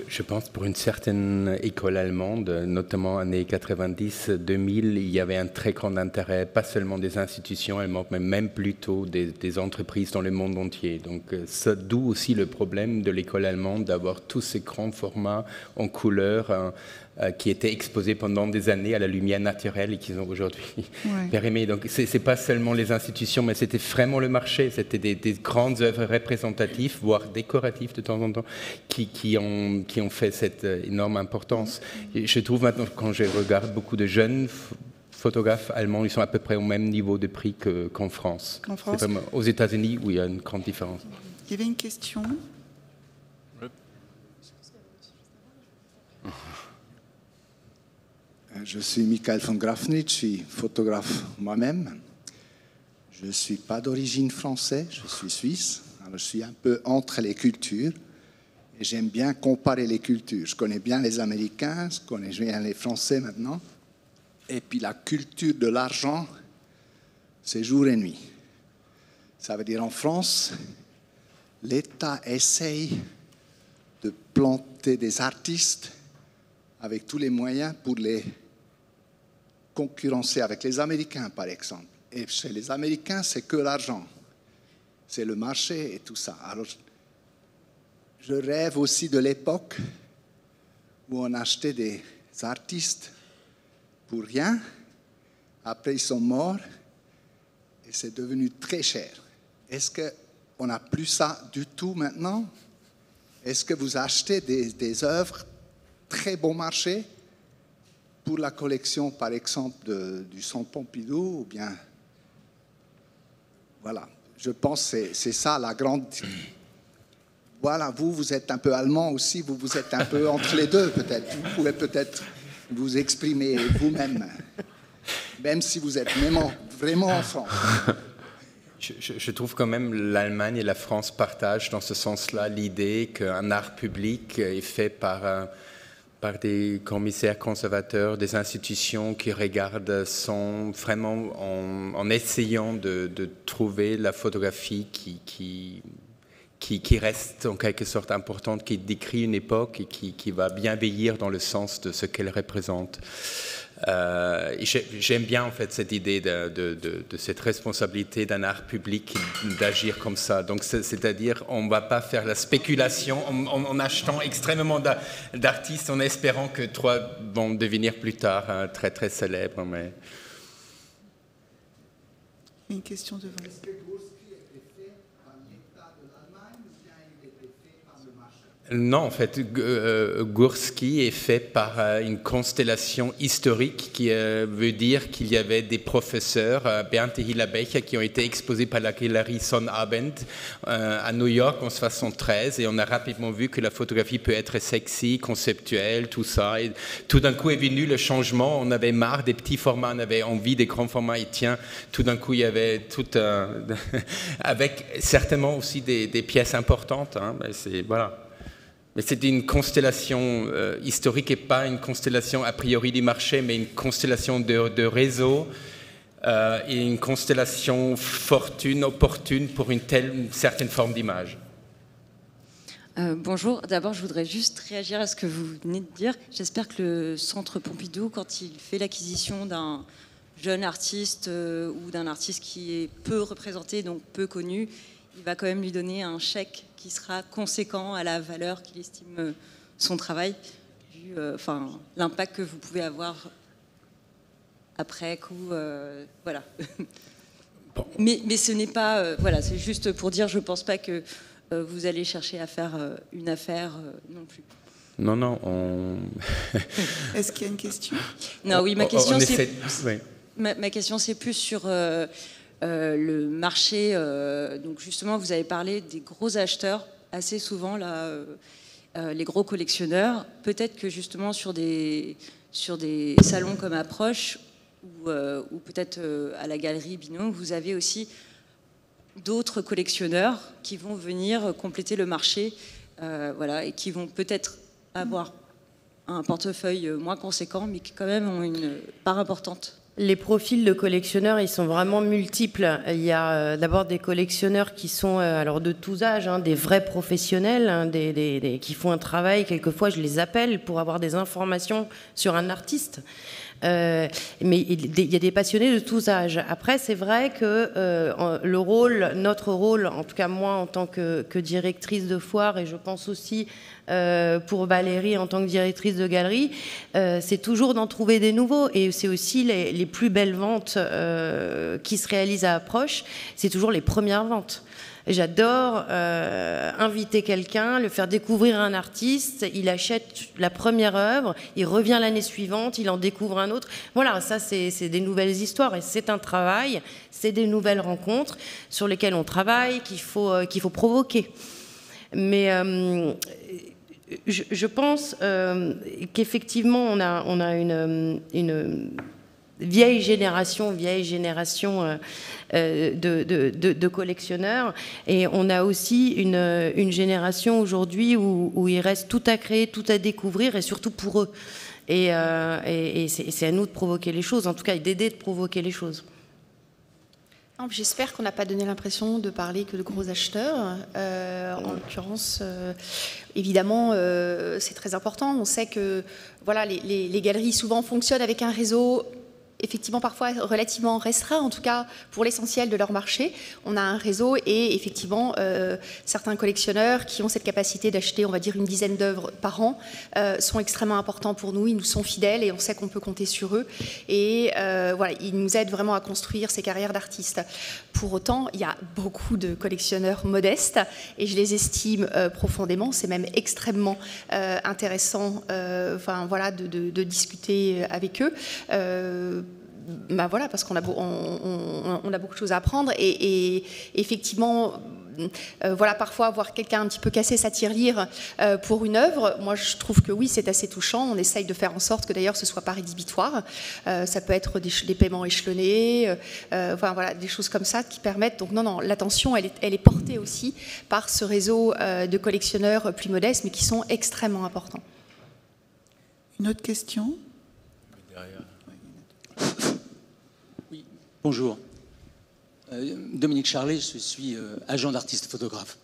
Je pense pour une certaine école allemande, notamment années 90-2000, il y avait un très grand intérêt, pas seulement des institutions allemandes, mais même plutôt des entreprises dans le monde entier. Donc d'où aussi le problème de l'école allemande d'avoir tous ces grands formats en couleur qui étaient exposés pendant des années à la lumière naturelle et qui sont aujourd'hui périmés. Donc c'est pas seulement les institutions, mais c'était vraiment le marché. C'était des grandes œuvres représentatives, voire décoratives de temps en temps, qui ont fait cette énorme importance. Et je trouve maintenant, quand je regarde beaucoup de jeunes photographes allemands, ils sont à peu près au même niveau de prix qu'en France. C'est vraiment aux États-Unis où il y a une grande différence. Il y avait une question. Je suis Michael von Grafnitz, je suis photographe moi-même. Je ne suis pas d'origine française, je suis suisse. Alors je suis un peu entre les cultures et j'aime bien comparer les cultures. Je connais bien les Américains, je connais bien les Français maintenant. Et puis la culture de l'argent, c'est jour et nuit. Ça veut dire en France, l'État essaye de planter des artistes avec tous les moyens pour les concurrencer avec les Américains, par exemple. Et chez les Américains, c'est que l'argent. C'est le marché et tout ça. Alors, je rêve aussi de l'époque où on achetait des artistes pour rien. Après, ils sont morts et c'est devenu très cher. Est-ce qu'on n'a plus ça du tout maintenant? Est-ce que vous achetez des œuvres très bon marché pour la collection, par exemple, du Centre Pompidou, ou bien... Voilà, je pense que c'est ça la grande... Voilà, vous êtes un peu allemand aussi, vous êtes un peu entre les deux, peut-être. Vous pouvez peut-être vous exprimer vous-même, même si vous êtes vraiment en France. Je trouve quand même l'Allemagne et la France partagent dans ce sens-là l'idée qu'un art public est fait par des commissaires conservateurs, des institutions qui regardent vraiment en essayant de trouver la photographie qui reste en quelque sorte importante, qui décrit une époque et qui va bien vieillir dans le sens de ce qu'elle représente. J'aime bien en fait cette idée de cette responsabilité d'un art public d'agir comme ça. Donc c'est-à-dire on ne va pas faire la spéculation en achetant extrêmement d'artistes en espérant que trois vont devenir plus tard très très célèbres. Mais... Une question devant. Non, en fait, Gurski est fait par une constellation historique qui veut dire qu'il y avait des professeurs, Bernd et Hilla Becher, qui ont été exposés par la galerie Sonnabend à New York en 1973, et on a rapidement vu que la photographie peut être sexy, conceptuelle, tout ça. Et tout d'un coup est venu le changement, on avait marre des petits formats, on avait envie des grands formats, et tiens, tout d'un coup il y avait tout avec certainement aussi des pièces importantes, hein, voilà. Mais c'est une constellation historique et pas une constellation a priori du marché, mais une constellation de réseau et une constellation opportune pour une certaine forme d'image. Bonjour, d'abord je voudrais juste réagir à ce que vous venez de dire. J'espère que le Centre Pompidou, quand il fait l'acquisition d'un jeune artiste ou d'un artiste qui est peu représenté, donc peu connu, il va quand même lui donner un chèque qui sera conséquent à la valeur qu'il estime son travail, vu l'impact que vous pouvez avoir après coup. Voilà. Bon. Mais ce n'est pas... voilà, c'est juste pour dire, je ne pense pas que vous allez chercher à faire une affaire non plus. Non, Est-ce qu'il y a une question? Non, oui, ma question, c'est... Oui. Ma question, c'est plus sur... le marché, donc justement, vous avez parlé des gros acheteurs, assez souvent, là, les gros collectionneurs. Peut-être que justement, sur des salons comme Approche, ou peut-être à la galerie Binôme, vous avez aussi d'autres collectionneurs qui vont venir compléter le marché, voilà, et qui vont peut-être avoir un portefeuille moins conséquent, mais qui quand même ont une part importante. Les profils de collectionneurs, ils sont vraiment multiples. Il y a d'abord des collectionneurs qui sont alors de tous âges, hein, des vrais professionnels, hein, qui font un travail. Quelquefois, je les appelle pour avoir des informations sur un artiste. Mais il y a des passionnés de tous âges. Après, c'est vrai que notre rôle, en tout cas moi en tant que directrice de foire, et je pense aussi pour Valérie en tant que directrice de galerie, c'est toujours d'en trouver des nouveaux. Et c'est aussi les plus belles ventes qui se réalisent à Approche, c'est toujours les premières ventes. J'adore inviter quelqu'un, le faire découvrir un artiste, il achète la première œuvre, il revient l'année suivante, il en découvre un autre. Voilà, ça c'est des nouvelles histoires et c'est un travail, c'est des nouvelles rencontres sur lesquelles on travaille, qu'il faut provoquer. Mais je pense qu'effectivement on a une vieille génération de collectionneurs, et on a aussi une génération aujourd'hui où il reste tout à créer, tout à découvrir, et surtout pour eux. Et c'est à nous de provoquer les choses, en tout cas d'aider de provoquer les choses. J'espère qu'on n'a pas donné l'impression de parler que de gros acheteurs. En l'occurrence, évidemment, c'est très important. On sait que voilà, les galeries souvent fonctionnent avec un réseau effectivement parfois relativement restreint, en tout cas pour l'essentiel de leur marché. On a un réseau et effectivement certains collectionneurs qui ont cette capacité d'acheter, on va dire, une dizaine d'œuvres par an sont extrêmement importants pour nous. Ils nous sont fidèles et on sait qu'on peut compter sur eux. Et voilà, ils nous aident vraiment à construire ces carrières d'artistes. Pour autant, il y a beaucoup de collectionneurs modestes et je les estime profondément. C'est même extrêmement intéressant voilà, de discuter avec eux. Voilà, parce qu'on a beaucoup de choses à apprendre et effectivement voilà, parfois voir quelqu'un un petit peu casser sa tirelire pour une œuvre, moi je trouve que oui, c'est assez touchant. On essaye de faire en sorte que d'ailleurs ce soit pas rédhibitoire. Ça peut être des paiements échelonnés, voilà, des choses comme ça qui permettent. Donc non, l'attention elle est portée aussi par ce réseau de collectionneurs plus modestes mais qui sont extrêmement importants. Une autre question? Oui, bonjour. Dominique Charlet, je suis agent d'artiste photographe.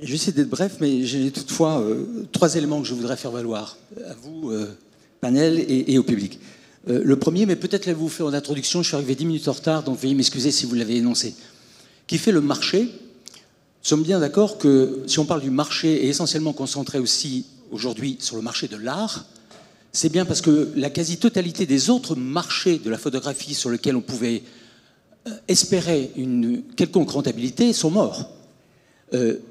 J'essaie d'être bref, mais j'ai toutefois 3 éléments que je voudrais faire valoir à vous, panel, et au public. Le premier, mais peut-être l'avez-vous fait en introduction, je suis arrivé 10 minutes en retard, donc veuillez m'excuser si vous l'avez énoncé. Qui fait le marché? Nous sommes bien d'accord que si on parle du marché et essentiellement concentré aussi aujourd'hui sur le marché de l'art, c'est bien parce que la quasi-totalité des autres marchés de la photographie sur lesquels on pouvait espérer une quelconque rentabilité sont morts.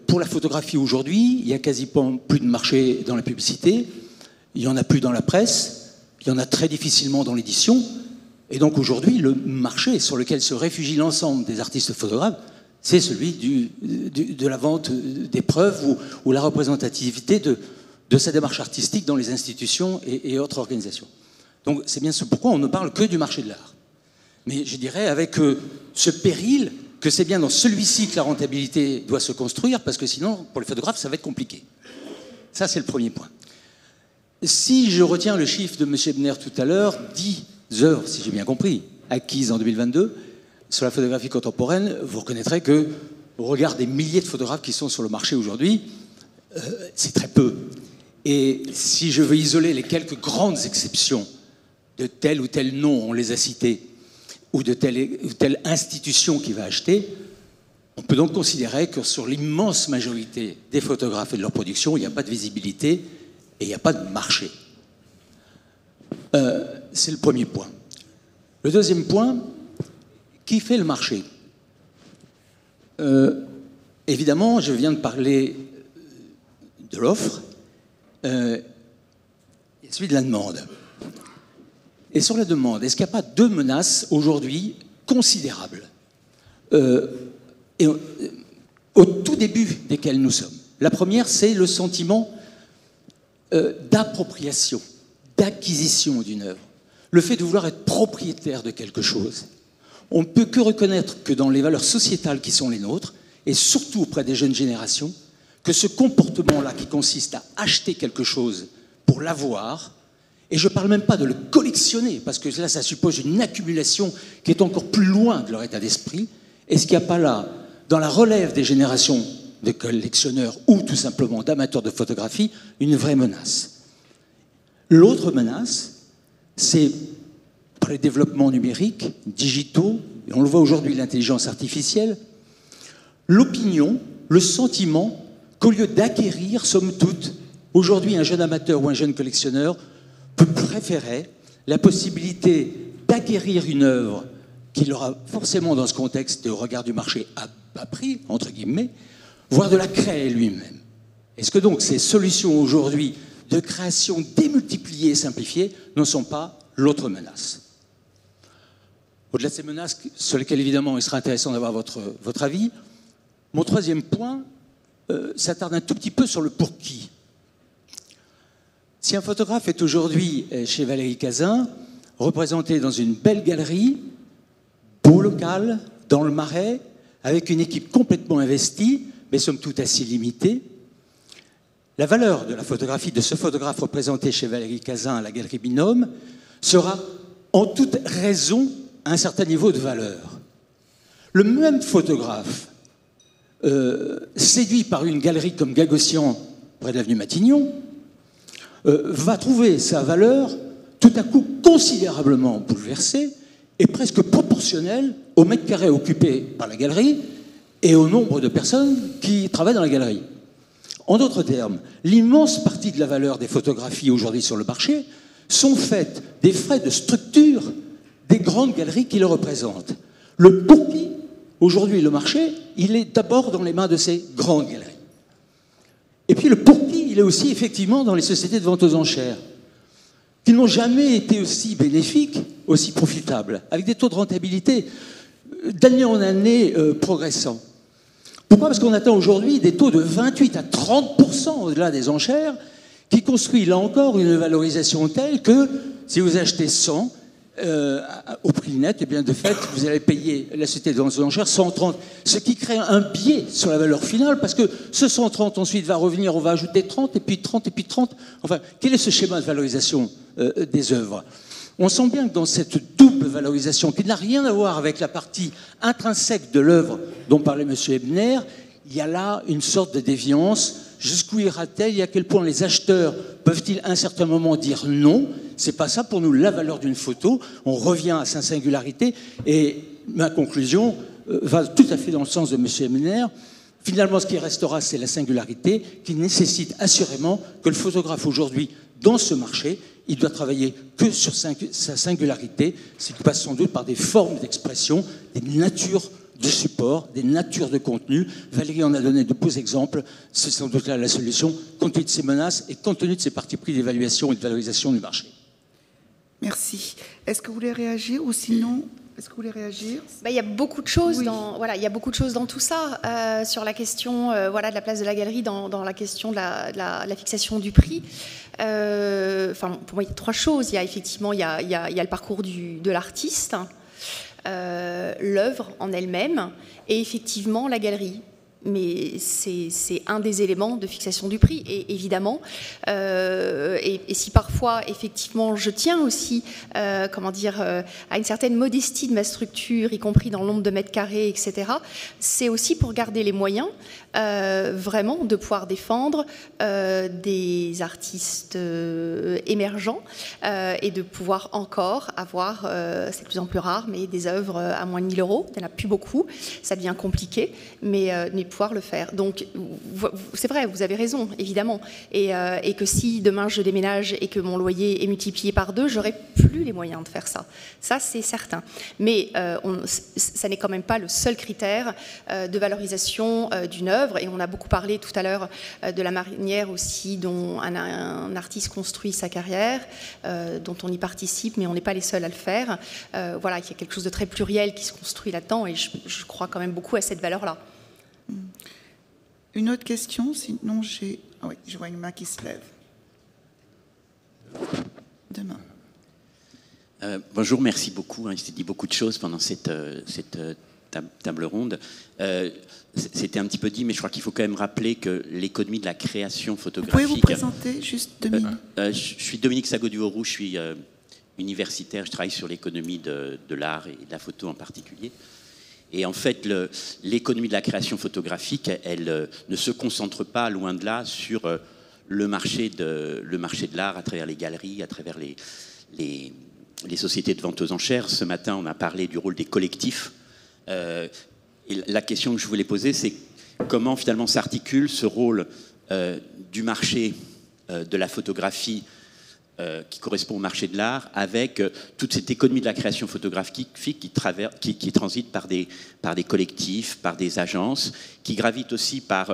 Pour la photographie aujourd'hui, il n'y a quasiment plus de marché dans la publicité, il n'y en a plus dans la presse, il y en a très difficilement dans l'édition. Et donc aujourd'hui, le marché sur lequel se réfugient l'ensemble des artistes photographes, c'est celui de la vente des preuves ou la représentativité de sa démarche artistique dans les institutions et autres organisations. Donc c'est bien ce pourquoi on ne parle que du marché de l'art. Mais je dirais avec ce péril que c'est bien dans celui-ci que la rentabilité doit se construire, parce que sinon, pour les photographes, ça va être compliqué. Ça, c'est le premier point. Si je retiens le chiffre de M. Ebner tout à l'heure, 10 œuvres, si j'ai bien compris, acquises en 2022, sur la photographie contemporaine, vous reconnaîtrez que, au regard des milliers de photographes qui sont sur le marché aujourd'hui, c'est très peu. Et si je veux isoler les quelques grandes exceptions de tel ou tel nom, on les a cités, ou de telle ou telle institution qui va acheter, on peut donc considérer que sur l'immense majorité des photographes et de leur production, il n'y a pas de visibilité et il n'y a pas de marché. C'est le premier point. Le deuxième point, qui fait le marché? Évidemment, je viens de parler de l'offre et celui de la demande. Et sur la demande, est-ce qu'il n'y a pas deux menaces aujourd'hui considérables au tout début desquelles nous sommes? La première, c'est le sentiment d'appropriation, d'acquisition d'une œuvre. Le fait de vouloir être propriétaire de quelque chose. On ne peut que reconnaître que dans les valeurs sociétales qui sont les nôtres, et surtout auprès des jeunes générations, que ce comportement-là qui consiste à acheter quelque chose pour l'avoir, et je ne parle même pas de le collectionner, parce que là, ça suppose une accumulation qui est encore plus loin de leur état d'esprit. Est-ce qu'il n'y a pas là, dans la relève des générations de collectionneurs ou tout simplement d'amateurs de photographie, une vraie menace? L'autre menace, c'est par les développements numériques, digitaux, et on le voit aujourd'hui, l'intelligence artificielle, l'opinion, le sentiment qu'au lieu d'acquérir, somme toute, aujourd'hui un jeune amateur ou un jeune collectionneur peut préférer la possibilité d'acquérir une œuvre qu'il aura forcément dans ce contexte au regard du marché à bas prix, entre guillemets, voire de la créer lui-même. Est-ce que donc ces solutions aujourd'hui de création démultipliée et simplifiée ne sont pas l'autre menace? Au-delà de ces menaces, sur lesquelles évidemment il sera intéressant d'avoir votre avis, mon troisième point s'attarde un tout petit peu sur le pour qui. Si un photographe est aujourd'hui chez Valérie Cazin, représenté dans une belle galerie, beau local, dans le Marais, avec une équipe complètement investie, mais somme toute assez limitée, la valeur de la photographie de ce photographe représenté chez Valérie Cazin à la galerie Binôme sera en toute raison à un certain niveau de valeur. Le même photographe, séduit par une galerie comme Gagossian, près de l'avenue Matignon, va trouver sa valeur tout à coup considérablement bouleversée et presque proportionnelle au mètre carré occupé par la galerie et au nombre de personnes qui travaillent dans la galerie. En d'autres termes, l'immense partie de la valeur des photographies aujourd'hui sur le marché sont faites des frais de structure des grandes galeries qui le représentent. Le pour qui, aujourd'hui, le marché, il est d'abord dans les mains de ces grandes galeries. Et puis le pour qui, il est aussi effectivement dans les sociétés de vente aux enchères, qui n'ont jamais été aussi bénéfiques, aussi profitables, avec des taux de rentabilité d'année en année progressants. Pourquoi? Parce qu'on atteint aujourd'hui des taux de 28 à 30% au-delà des enchères, qui construit là encore une valorisation telle que si vous achetez 100 au prix net, et bien de fait, vous allez payer la société de vente aux enchères 130, ce qui crée un biais sur la valeur finale, parce que ce 130 ensuite va revenir, on va ajouter 30, et puis 30, et puis 30. Enfin, quel est ce schéma de valorisation des œuvres? On sent bien que dans cette double valorisation, qui n'a rien à voir avec la partie intrinsèque de l'œuvre dont parlait M. Ebner, il y a là une sorte de déviance. Jusqu'où ira-t-elle et à quel point les acheteurs peuvent-ils à un certain moment dire non? C'est pas ça pour nous la valeur d'une photo. On revient à sa singularité et ma conclusion va tout à fait dans le sens de M. Ebner. Finalement, ce qui restera, c'est la singularité qui nécessite assurément que le photographe aujourd'hui, dans ce marché, il doit travailler que sur sa singularité, ce qui passe sans doute par des formes d'expression, des natures de support, des natures de contenu. Valérie en a donné de beaux exemples. C'est sans doute là la solution, compte tenu de ces menaces et compte tenu de ces partis pris d'évaluation et de valorisation du marché. Merci. Est-ce que vous voulez réagir ou sinon, est-ce que vous voulez réagir? Il y a beaucoup de choses Oui. il y a beaucoup de choses dans tout ça, sur la question de la place de la galerie, dans la question de la fixation du prix. Pour moi, il y a trois choses. Il y a effectivement il y a le parcours de l'artiste, l'œuvre en elle-même et effectivement la galerie. Mais c'est un des éléments de fixation du prix, et évidemment. Et si parfois, effectivement, je tiens aussi, à une certaine modestie de ma structure, y compris dans le nombre de mètres carrés, etc., c'est aussi pour garder les moyens, vraiment, de pouvoir défendre des artistes émergents et de pouvoir encore avoir, c'est de plus en plus rare, mais des œuvres à moins de 1 000 euros. Il n'y en a plus beaucoup. Ça devient compliqué, mais pouvoir le faire. Donc, c'est vrai, vous avez raison, évidemment. Et que si demain je déménage et que mon loyer est multiplié par 2, j'aurai plus les moyens de faire ça. Ça, c'est certain. Mais ça n'est quand même pas le seul critère de valorisation d'une œuvre. Et on a beaucoup parlé tout à l'heure de la manière aussi dont un artiste construit sa carrière, dont on y participe, mais on n'est pas les seuls à le faire. Voilà, il y a quelque chose de très pluriel qui se construit là-dedans, et je crois quand même beaucoup à cette valeur-là. Une autre question, sinon j'ai... Ah oui, je vois une main qui se lève. Demain. Bonjour, merci beaucoup. Il s'est dit beaucoup de choses pendant cette table ronde. C'était un petit peu dit, mais je crois qu'il faut quand même rappeler que l'économie de la création photographique... Vous pouvez vous présenter juste 2 minutes. Je suis Dominique Sagot-Duauroux, je suis universitaire, je travaille sur l'économie de l'art et de la photo en particulier. Et en fait, l'économie de la création photographique, elle ne se concentre pas, loin de là, sur le marché de l'art à travers les galeries, à travers les sociétés de vente aux enchères. Ce matin, on a parlé du rôle des collectifs. Et la question que je voulais poser, c'est comment finalement s'articule ce rôle du marché de la photographie qui correspond au marché de l'art, avec toute cette économie de la création photographique qui transite par des collectifs, par des agences, qui gravitent aussi par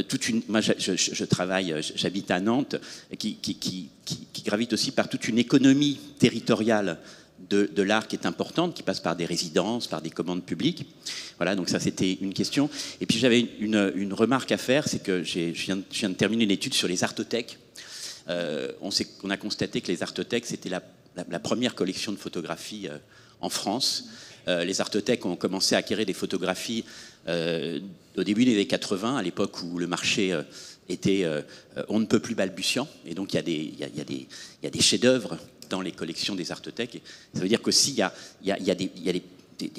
toute une... Moi, j'habite à Nantes, qui gravite aussi par toute une économie territoriale de l'art qui est importante, qui passe par des résidences, par des commandes publiques. Voilà, donc ça, c'était une question. Et puis, j'avais une remarque à faire, c'est que je viens de terminer une étude sur les artothèques. On a constaté que les artothèques, c'était la première collection de photographies en France. Les artothèques ont commencé à acquérir des photographies au début des années 80, à l'époque où le marché était on ne peut plus balbutiant. Et donc, il y a des chefs-d'œuvre dans les collections des artothèques. Et ça veut dire qu'aussi, il y a des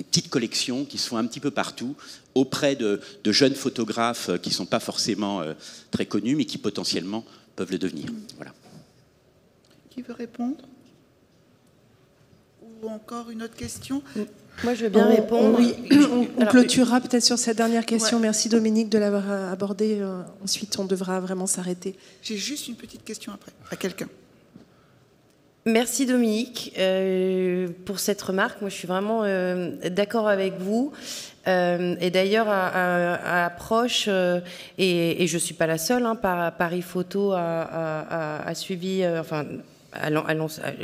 petites collections qui se font un petit peu partout, auprès de jeunes photographes qui ne sont pas forcément très connus, mais qui potentiellement peuvent le devenir. Voilà. Qui veut répondre? Ou encore une autre question? Moi, je veux bien répondre. Oui, on clôturera peut-être sur cette dernière question. Ouais. Merci Dominique de l'avoir abordée. Ensuite, on devra vraiment s'arrêter. J'ai juste une petite question après, à quelqu'un. Merci Dominique pour cette remarque. Moi, je suis vraiment d'accord avec vous. Et d'ailleurs, à Approche, et je ne suis pas la seule, Paris Photo a suivi...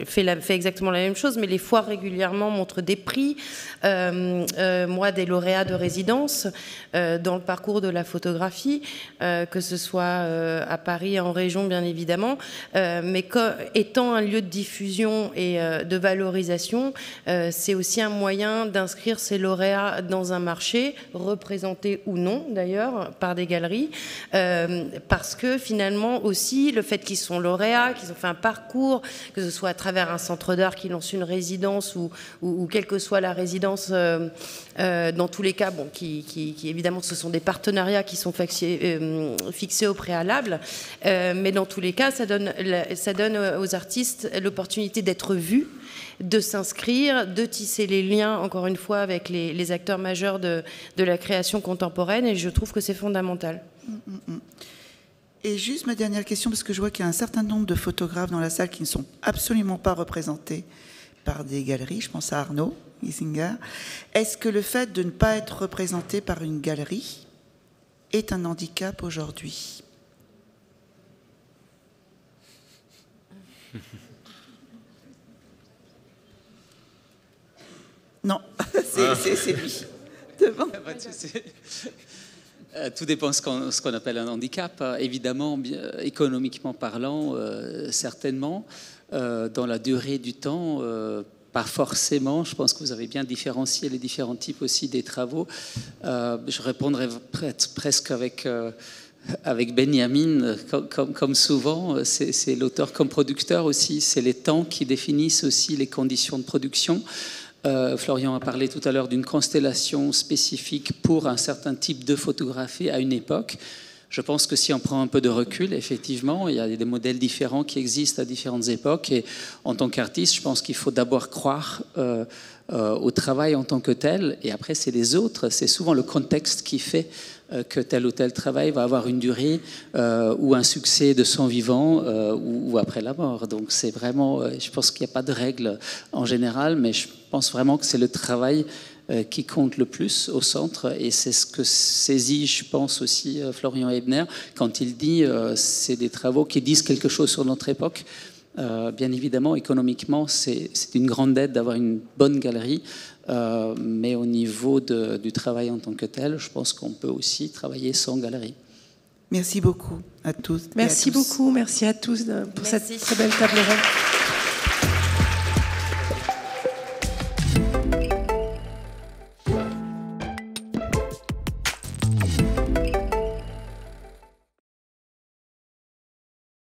fait exactement la même chose, mais les foires régulièrement montrent des prix, moi des lauréats de résidence dans le parcours de la photographie, que ce soit à Paris, en région bien évidemment, mais étant un lieu de diffusion et de valorisation, c'est aussi un moyen d'inscrire ces lauréats dans un marché, représenté ou non d'ailleurs par des galeries, parce que finalement aussi le fait qu'ils sont lauréats, qu'ils ont fait un parcours, que ce soit à travers un centre d'art qui lance une résidence ou quelle que soit la résidence, dans tous les cas, bon, qui évidemment ce sont des partenariats qui sont fixés au préalable, mais dans tous les cas ça donne aux artistes l'opportunité d'être vus, de s'inscrire, de tisser les liens, encore une fois, avec les acteurs majeurs de la création contemporaine, et je trouve que c'est fondamental. Et juste ma dernière question, parce que je vois qu'il y a un certain nombre de photographes dans la salle qui ne sont absolument pas représentés par des galeries. Je pense à Arnaud, Isinger. Est-ce que le fait de ne pas être représenté par une galerie est un handicap aujourd'hui? Non, c'est lui. Devant. Tout dépend de ce qu'on appelle un handicap. Évidemment, économiquement parlant, certainement. Dans la durée du temps, pas forcément. Je pense que vous avez bien différencié les différents types aussi des travaux. Je répondrai presque avec Benjamin, comme souvent. C'est l'auteur comme producteur aussi. C'est les temps qui définissent aussi les conditions de production. Florian a parlé tout à l'heure d'une constellation spécifique pour un certain type de photographie à une époque. Je pense que si on prend un peu de recul, effectivement, il y a des modèles différents qui existent à différentes époques. Et en tant qu'artiste, je pense qu'il faut d'abord croire au travail en tant que tel. Et après, c'est les autres. C'est souvent le contexte qui fait que tel ou tel travail va avoir une durée ou un succès de son vivant ou après la mort. Donc c'est vraiment, je pense qu'il n'y a pas de règle en général, mais je pense vraiment que c'est le travail qui compte le plus au centre, et c'est ce que saisit, je pense aussi, Florian Ebner quand il dit c'est des travaux qui disent quelque chose sur notre époque. Bien évidemment, économiquement, c'est une grande aide d'avoir une bonne galerie, mais au niveau du travail en tant que tel, je pense qu'on peut aussi travailler sans galerie. Merci beaucoup à tous. Merci beaucoup, merci à tous pour cette très belle table ronde.